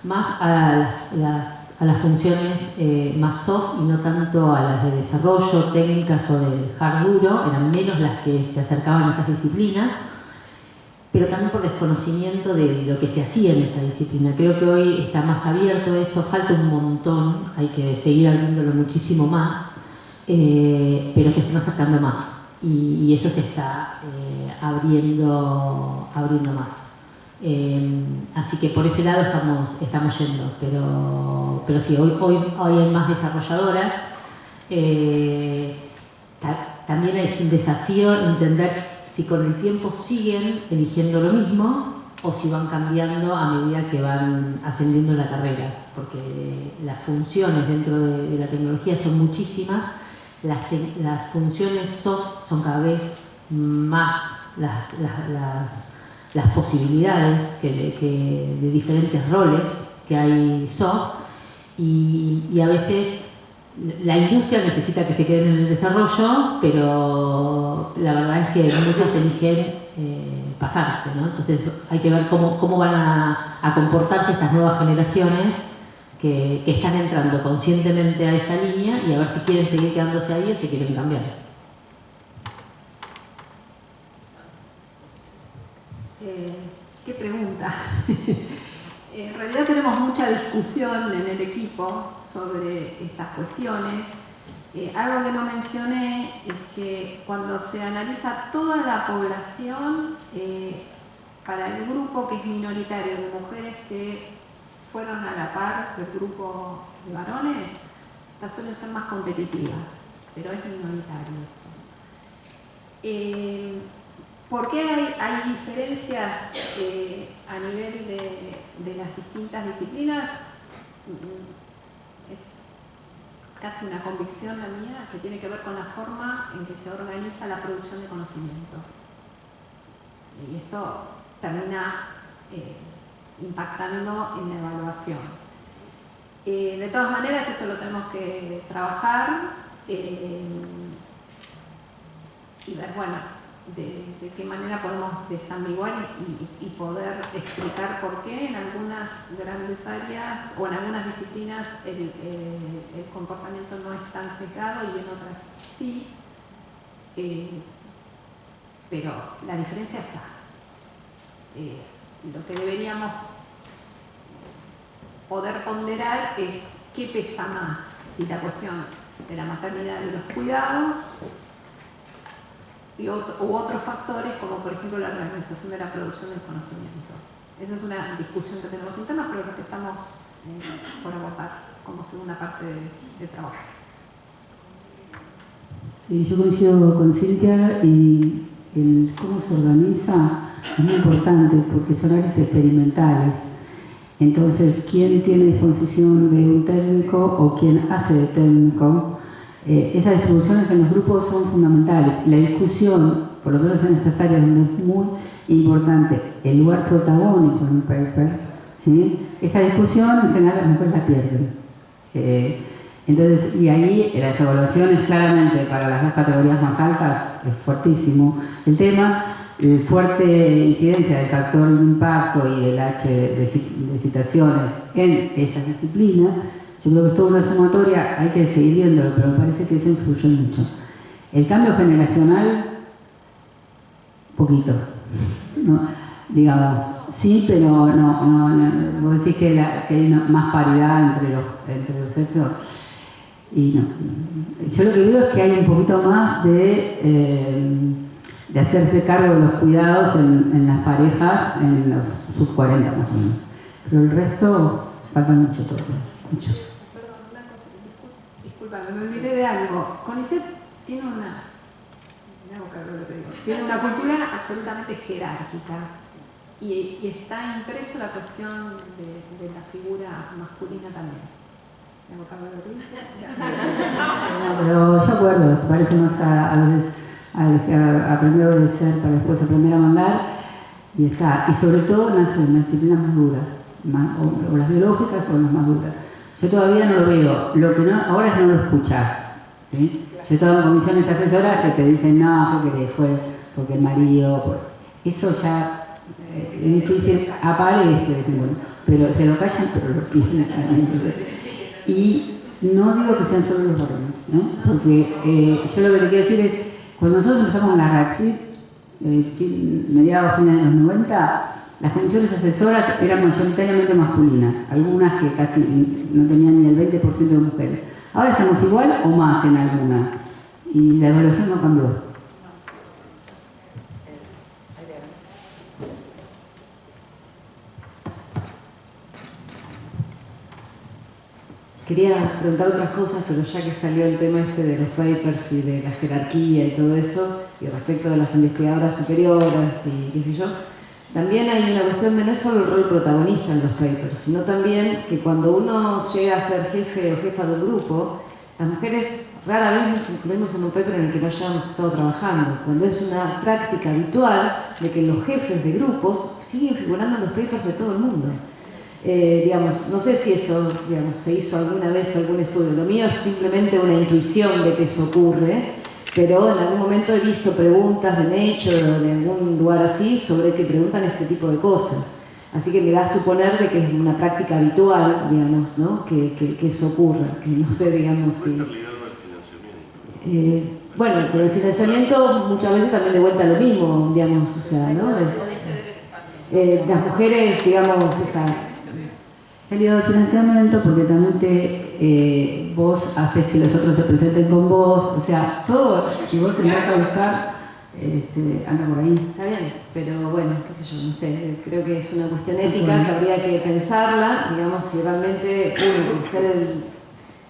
más a las funciones más soft y no tanto a las de desarrollo, técnicas o del hard duro, eran menos las que se acercaban a esas disciplinas, pero también por desconocimiento de lo que se hacía en esa disciplina. Creo que hoy está más abierto eso, falta un montón, hay que seguir abriéndolo muchísimo más, pero se están acercando más y eso se está abriendo más. Así que por ese lado estamos yendo, pero sí, hoy hay más desarrolladoras. También es un desafío entender si con el tiempo siguen eligiendo lo mismo o si van cambiando a medida que van ascendiendo en la carrera, porque las funciones dentro de la tecnología son muchísimas, las funciones soft son cada vez más las posibilidades de diferentes roles que hay soft y a veces la industria necesita que se queden en el desarrollo, pero la verdad es que muchas eligen pasarse, ¿no? Entonces hay que ver cómo van a comportarse estas nuevas generaciones que están entrando conscientemente a esta línea y a ver si quieren seguir quedándose ahí o si quieren cambiar. ¿Qué pregunta? En realidad tenemos mucha discusión en el equipo sobre estas cuestiones. Algo que no mencioné es que cuando se analiza toda la población, para el grupo que es minoritario de mujeres que fueron a la par del grupo de varones, estas suelen ser más competitivas, pero es minoritario esto. ¿Por qué hay diferencias a nivel de las distintas disciplinas? Es casi una convicción la mía que tiene que ver con la forma en que se organiza la producción de conocimiento. Y esto termina impactando en la evaluación. De todas maneras, esto lo tenemos que trabajar y ver, bueno, de qué manera podemos desambiguar y poder explicar por qué en algunas grandes áreas o en algunas disciplinas el comportamiento no es tan sesgado y en otras sí, pero la diferencia está. Lo que deberíamos poder ponderar es qué pesa más, si la cuestión de la maternidad y de los cuidados u otros factores como por ejemplo la organización de la producción del conocimiento. Esa es una discusión que tenemos interna, pero lo que estamos por abordar como segunda parte del trabajo. Sí, yo coincido con Cintia y cómo se organiza es muy importante porque son áreas experimentales. Entonces, ¿quién tiene disposición de un técnico o quién hace de técnico? Esas distribuciones en los grupos son fundamentales. La discusión, por lo menos en estas áreas donde es muy importante el lugar protagónico en un paper, ¿sí? Esa discusión en general las mujeres la pierden. Entonces, y ahí las evaluaciones claramente para las dos categorías más altas es fuertísimo el tema. La fuerte incidencia del factor de impacto y el H de citaciones en estas disciplinas. Yo creo que es toda una sumatoria, hay que seguir viéndolo, pero me parece que eso influye mucho. El cambio generacional, poquito, ¿no? Digamos, sí, pero no. Vos decís que hay más paridad entre los sexos, y no. Yo lo que veo es que hay un poquito más de hacerse cargo de los cuidados en las parejas en los sub-40 más o menos. Pero el resto falta mucho todo, mucho. Perdón, una cosa, disculpa, me olvidé de algo. CONICET tiene tiene una cultura absolutamente jerárquica y está impresa la cuestión de la figura masculina también. ¿Me hago cargo de lo que dice? No, pero yo acuerdo, se parece más a veces a aprender a obedecer para después aprender a mandar, y está. Y sobre todo en las disciplinas más duras, o las biológicas o las más duras. Yo todavía no lo veo. Lo que no, ahora es no lo escuchás, ¿sí? Yo he estado en comisiones asesoras que te dicen, no, ¿qué querés? Fue porque el marido... Eso ya es difícil, aparece, dicen, bueno, pero se lo callan, pero lo piensan. Y no digo que sean solo los varones, ¿no? Porque yo lo que le quiero decir es, cuando nosotros empezamos la RACSID, mediados, fines de los 90, las comisiones asesoras eran mayoritariamente masculinas, algunas que casi no tenían ni el 20% de mujeres. Ahora estamos igual o más en alguna, y la evaluación no cambió. Quería preguntar otras cosas, pero ya que salió el tema este de los papers y de la jerarquía y todo eso, y respecto de las investigadoras superiores y qué sé yo, también hay una cuestión de no es solo el rol protagonista en los papers, sino también que cuando uno llega a ser jefe o jefa de un grupo, las mujeres rara vez nos incluimos en un paper en el que no hayamos estado trabajando, cuando es una práctica habitual de que los jefes de grupos siguen figurando en los papers de todo el mundo. Digamos, no sé si eso, digamos, se hizo alguna vez algún estudio. Lo mío es simplemente una intuición de que eso ocurre, pero en algún momento he visto preguntas de Nature o de algún lugar así sobre que preguntan este tipo de cosas. Así que me da a suponer de que es una práctica habitual, digamos, ¿no? Que eso ocurra, que no sé, digamos, si... ¿Puede estar ligado al financiamiento? Bueno, con el financiamiento muchas veces también de vuelta lo mismo, digamos, o sea, ¿no? Las mujeres, digamos, esa... Salido del financiamiento porque también vos haces que los otros se presenten con vos, o sea, todo, si vos empezás a buscar, anda por ahí. Está bien, pero bueno, qué sé yo, no sé, creo que es una cuestión ética que habría que pensarla, digamos, si realmente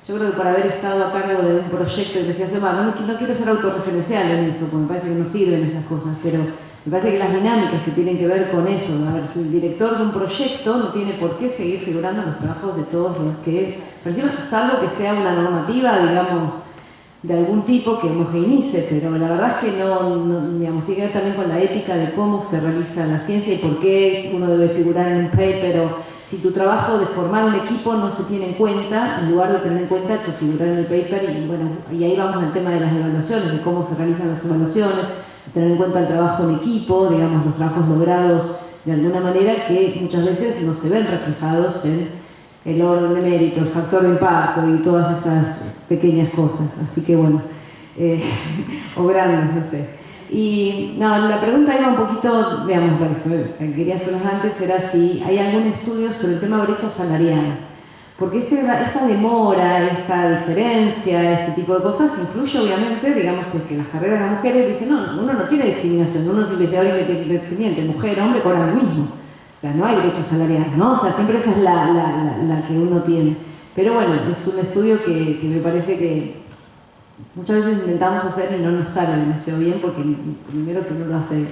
yo creo que por haber estado a cargo de un proyecto de investigación, no quiero ser autorreferencial en eso, porque me parece que no sirven esas cosas, pero me parece que las dinámicas que tienen que ver con eso, a ver, si el director de un proyecto no tiene por qué seguir figurando en los trabajos de todos los que participan, salvo que sea una normativa, digamos, de algún tipo que homogeneice, pero la verdad es que no, digamos, tiene que ver también con la ética de cómo se realiza la ciencia y por qué uno debe figurar en un paper, o si tu trabajo de formar un equipo no se tiene en cuenta, en lugar de tener en cuenta tu figurar en el paper, y bueno, y ahí vamos al tema de las evaluaciones, de cómo se realizan las evaluaciones, tener en cuenta el trabajo en equipo, digamos, los trabajos logrados de alguna manera que muchas veces no se ven reflejados en el orden de mérito, el factor de impacto y todas esas pequeñas cosas. Así que bueno, o grandes, no sé. Y no, la pregunta iba un poquito, digamos, la que quería hacernos antes era si hay algún estudio sobre el tema brecha salarial. Porque esta demora, esta diferencia, este tipo de cosas influye obviamente, digamos, en que las carreras de las mujeres dicen, no, uno no tiene discriminación, uno es investigador independiente, mujer, hombre, cobran lo mismo. O sea, no hay brecha salarial, ¿no? O sea, siempre esa es la que uno tiene. Pero bueno, es un estudio que me parece que muchas veces intentamos hacer y no nos sale demasiado bien porque primero que no lo hace,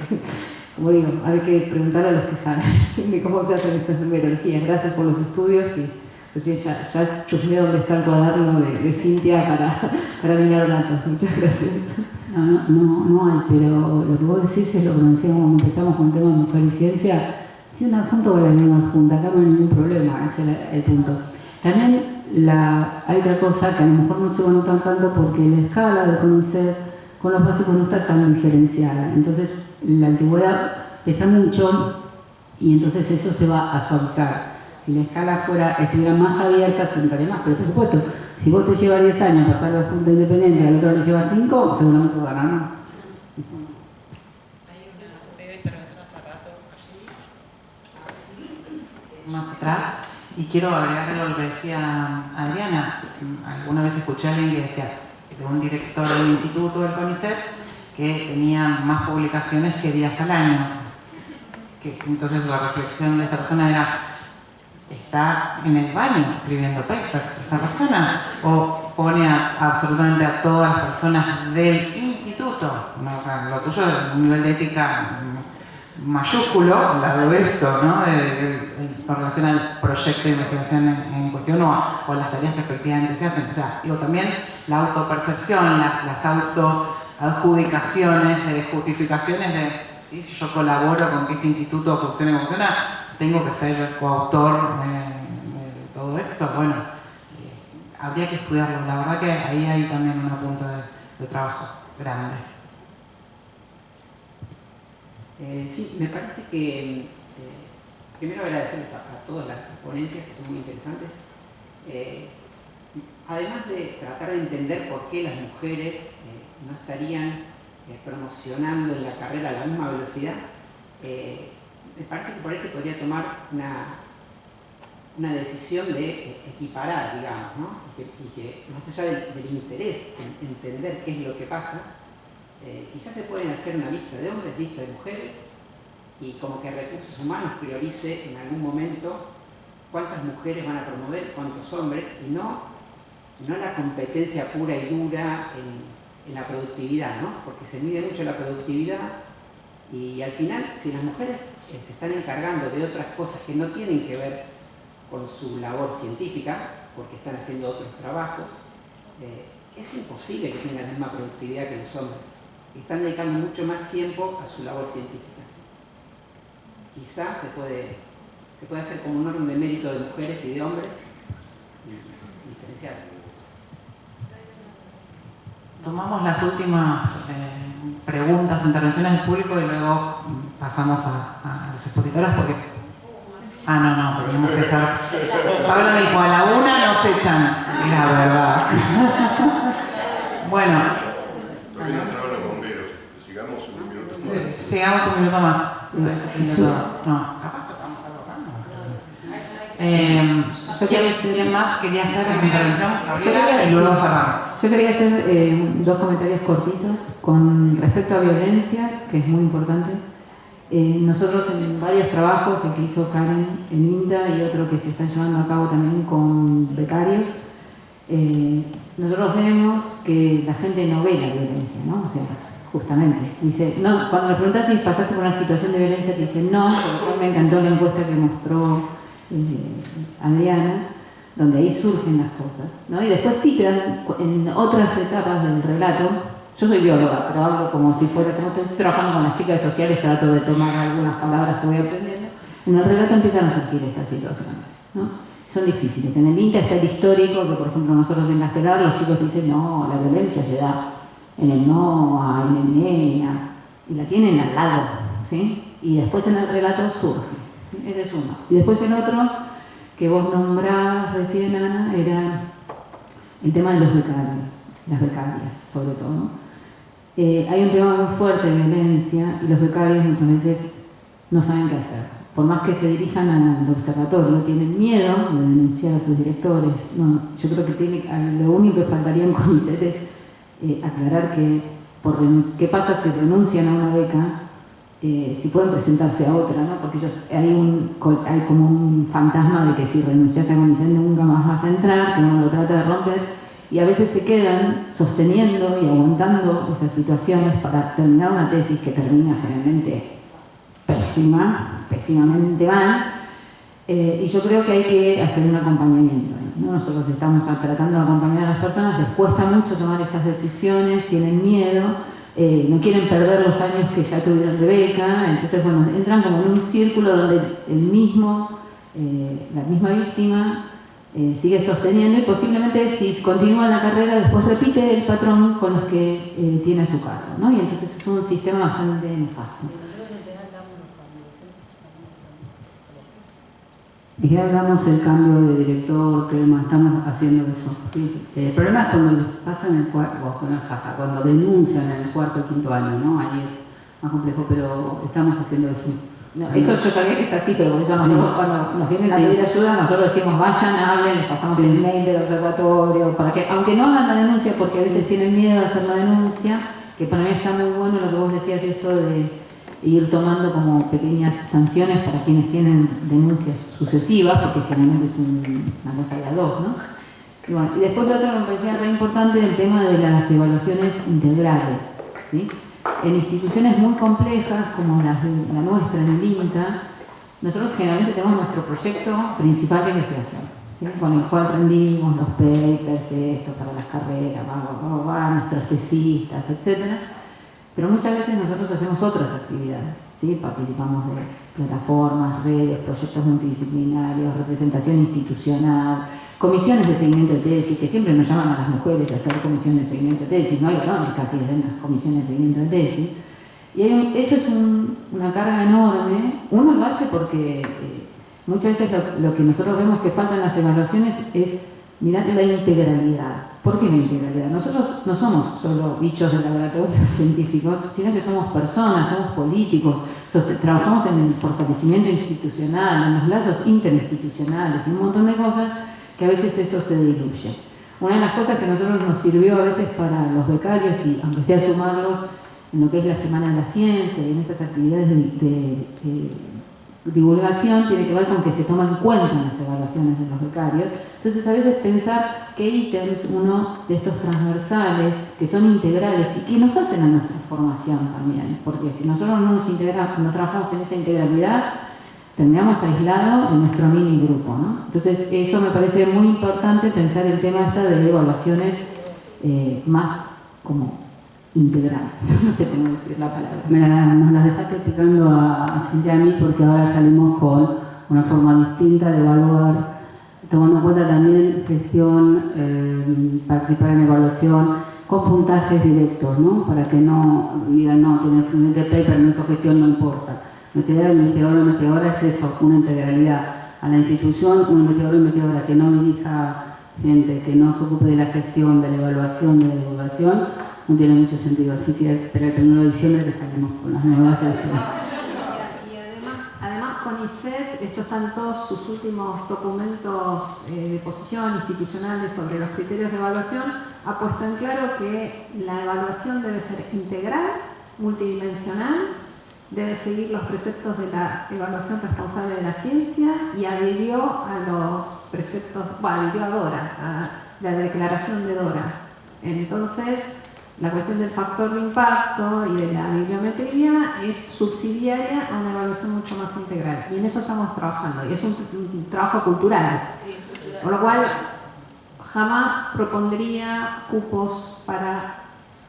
como digo, hay que preguntarle a los que saben de cómo se hacen estas numerologías. Gracias por los estudios y recién ya chusmeo dónde está el cuaderno de Cintia para mirar datos. Muchas gracias. No hay, pero lo que vos decís es lo que nos decíamos cuando empezamos con el tema de mujer y ciencia. Si una junta o la misma junta, acá no hay ningún problema, ese es el punto. También hay otra cosa que a lo mejor no se va a notar tanto porque la escala de conocer con los básicos no está tan diferenciada. Entonces la antigüedad pesa mucho y entonces eso se va a suavizar. Si la escala estuviera más abierta, se notaría más, pero por supuesto, Si vos te llevas 10 años pasar la Junta Independiente y al otro le lleva 5, seguramente vas a ganar, ¿no? Hay una intervención hace rato allí, más atrás, y quiero agregar algo a lo que decía Adriana. Alguna vez escuché a alguien que decía, de un director del instituto del CONICET, que tenía más publicaciones que días al año. Entonces la reflexión de esta persona era, ¿está en el baño escribiendo papers esta persona? ¿O pone absolutamente a todas las personas del instituto? No, o sea, lo tuyo es un nivel de ética mayúsculo, al lado de esto, ¿no? En relación al proyecto de investigación en cuestión o las tareas que efectivamente se hacen. O sea, digo, también la autopercepción, las autoadjudicaciones, de justificaciones de ¿sí? Si yo colaboro con que este instituto funcione como funciona, tengo que ser coautor de todo esto. Bueno, habría que estudiarlo. La verdad que ahí hay también una punta de trabajo grande. Sí, me parece que primero agradecerles a todas las ponencias que son muy interesantes. Además de tratar de entender por qué las mujeres no estarían promocionando en la carrera a la misma velocidad, me parece que por ahí se podría tomar una decisión de equiparar, digamos, ¿no? Y que más allá del interés en entender qué es lo que pasa, quizás se pueden hacer una lista de hombres, lista de mujeres, y como que Recursos Humanos priorice en algún momento cuántas mujeres van a promover, cuántos hombres, y no la competencia pura y dura en la productividad, ¿no? Porque se mide mucho la productividad y al final, si las mujeres se están encargando de otras cosas que no tienen que ver con su labor científica, porque están haciendo otros trabajos, es imposible que tengan la misma productividad que los hombres. Están dedicando mucho más tiempo a su labor científica. Quizás se puede hacer como un orden de mérito de mujeres y de hombres y diferenciar. Tomamos las últimas preguntas, intervenciones del público y luego pasamos a las expositoras porque... no, tenemos que saber. Pablo dijo, a la 1 nos echan. La verdad. Bueno. Todavía entraban los bomberos. Sigamos un minuto más. Sigamos un minuto más. No. ¿Quién más quería hacer la intervención? Y luego cerramos. Yo quería hacer 2 comentarios cortitos con respecto a violencias, que es muy importante. Nosotros en varios trabajos, el que hizo Karen en INTA y otro que se está llevando a cabo también con becarios, nosotros vemos que la gente no ve la violencia, ¿no? O sea, justamente, dice, no, cuando le preguntas si pasaste por una situación de violencia, te dicen no, por lo cual me encantó la encuesta que mostró Adriana, donde ahí surgen las cosas, ¿no? Y después sí te dan, en otras etapas del relato, yo soy bióloga, pero hablo como si fuera, como estoy trabajando con las chicas sociales, trato de tomar algunas palabras que voy aprendiendo, en el relato empiezan a surgir estas situaciones, ¿no? Son difíciles. En el INTA está el histórico, que por ejemplo nosotros en Castelar, los chicos dicen, no, la violencia se da en el NOA, en el NEA, y la tienen al lado, ¿sí? Y después en el relato surge. Ese es uno. Y después el otro, que vos nombrabas recién, Ana, era el tema de los becarios, las becarias, sobre todo. Hay un tema muy fuerte de violencia y los becarios muchas veces no saben qué hacer. Por más que se dirijan al observatorio, tienen miedo de denunciar a sus directores. No, yo creo que lo único que faltaría en CONICET es aclarar que qué pasa si renuncian a una beca, si pueden presentarse a otra, ¿no? Porque hay como un fantasma de que si renuncias a CONICET nunca más vas a entrar, que uno lo trata de romper, y a veces se quedan sosteniendo y aguantando esas situaciones para terminar una tesis que termina generalmente pésimamente mal, y yo creo que hay que hacer un acompañamiento, ¿no? Nosotros estamos tratando de acompañar a las personas, les cuesta mucho tomar esas decisiones, tienen miedo, no quieren perder los años que ya tuvieron de beca, entonces bueno, entran como en un círculo donde la misma víctima sigue sosteniendo y posiblemente si continúa la carrera después repite el patrón con los que tiene a su cargo, ¿no? Y entonces es un sistema bastante nefasto. Y ya hablamos del cambio de director, que estamos haciendo eso. ¿Sí? El problema es cuando les pasa en el cuando denuncian en el cuarto o quinto año, ¿no? Ahí es más complejo, pero estamos haciendo eso. No, eso yo sabía que es así, pero por eso nosotros, cuando nos vienen a pedir ayuda, nosotros decimos vayan, hablen, les pasamos el mail del observatorio, para que, aunque no hagan la denuncia, porque a veces tienen miedo de hacer la denuncia, que para mí está muy bueno lo que vos decías, esto de ir tomando como pequeñas sanciones para quienes tienen denuncias sucesivas, porque generalmente es una cosa de a dos, ¿no? Y, bueno, y después lo otro que me parecía re importante, el tema de las evaluaciones integrales, ¿sí? En instituciones muy complejas como la nuestra en el INTA, nosotros generalmente tenemos nuestro proyecto principal de investigación, ¿sí? Con el cual rendimos los papers, esto para las carreras, nuestros tesistas, etc. Pero muchas veces nosotros hacemos otras actividades, ¿sí? Participamos de plataformas, redes, proyectos multidisciplinarios, representación institucional, comisiones de seguimiento de tesis, que siempre nos llaman a las mujeres a hacer comisiones de seguimiento de tesis, no hay varones casi en las comisiones de seguimiento de tesis. Y eso es una carga enorme. Uno lo hace porque muchas veces lo que nosotros vemos que falta en las evaluaciones es mirar la integralidad. ¿Por qué la integralidad? Nosotros no somos solo bichos de laboratorios científicos, sino que somos personas, somos políticos, trabajamos en el fortalecimiento institucional, en los lazos interinstitucionales y un montón de cosas que a veces eso se diluye. Una de las cosas que a nosotros nos sirvió a veces para los becarios, y aunque sea sumarlos en lo que es la Semana de la Ciencia y en esas actividades de divulgación, tiene que ver con que se toman en cuenta las evaluaciones de los becarios. Entonces a veces pensar qué ítems uno de estos transversales, que son integrales y que nos hacen a nuestra formación también, porque si nosotros no nos integramos, no trabajamos en esa integralidad, tendríamos aislado en nuestro mini grupo, ¿no? Entonces eso me parece muy importante, pensar el tema de evaluaciones más como integral. No sé cómo decir la palabra. Nos las dejaste explicando a Cintia y a mí, porque ahora salimos con una forma distinta de evaluar, tomando en cuenta también gestión, participar en evaluación con puntajes directos, ¿no? Para que no digan, no, tiene un paper, no hizo gestión, no importa. Investigador o investigadora es eso, una integralidad. A la institución, un investigador o investigadora que no dirija gente, que no se ocupe de la gestión, de la evaluación, de la divulgación, no tiene mucho sentido. Así que espera el 1 de diciembre que salimos con las nuevas Y además CONICET, estos están todos sus últimos documentos de posición institucionales sobre los criterios de evaluación, ha puesto en claro que la evaluación debe ser integral, multidimensional, debe seguir los preceptos de la evaluación responsable de la ciencia y adhirió a los preceptos, adhirió a Dora, a la declaración de Dora. Entonces, la cuestión del factor de impacto y de la bibliometría es subsidiaria a una evaluación mucho más integral. Y en eso estamos trabajando, y es un trabajo cultural. Por lo cual, jamás propondría cupos para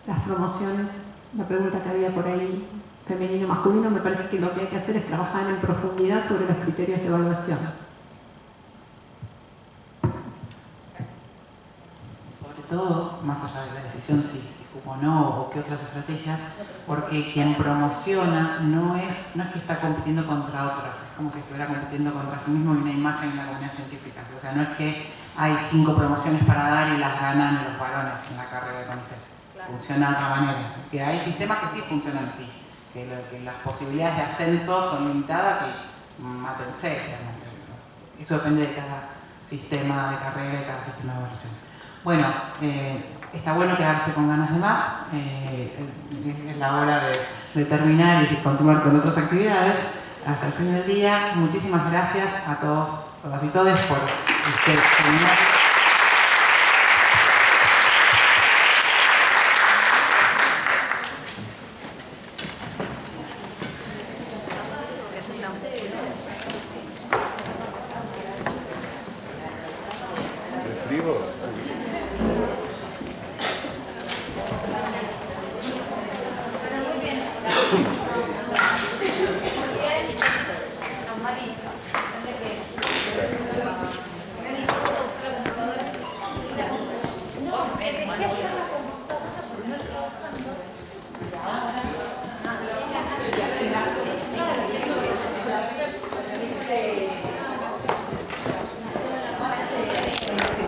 las promociones. La pregunta que había por ahí, femenino masculino, me parece que lo que hay que hacer es trabajar en profundidad sobre los criterios de evaluación. Sobre todo, más allá de la decisión si cupo o no, o qué otras estrategias, porque quien promociona no es que está compitiendo contra otro, es como si estuviera compitiendo contra sí mismo y una imagen en la comunidad científica. O sea, no es que hay 5 promociones para dar y las ganan los varones en la carrera de CONICET. Claro. Funciona de otra manera. Que hay sistemas que sí funcionan así. Que las posibilidades de ascenso son limitadas y mátense. Eso depende de cada sistema de carrera y cada sistema de evaluación. Bueno, está bueno quedarse con ganas de más. Es la hora de terminar y continuar con otras actividades. Hasta el fin del día, muchísimas gracias a todos, todas y todes por este seminario. Vivo.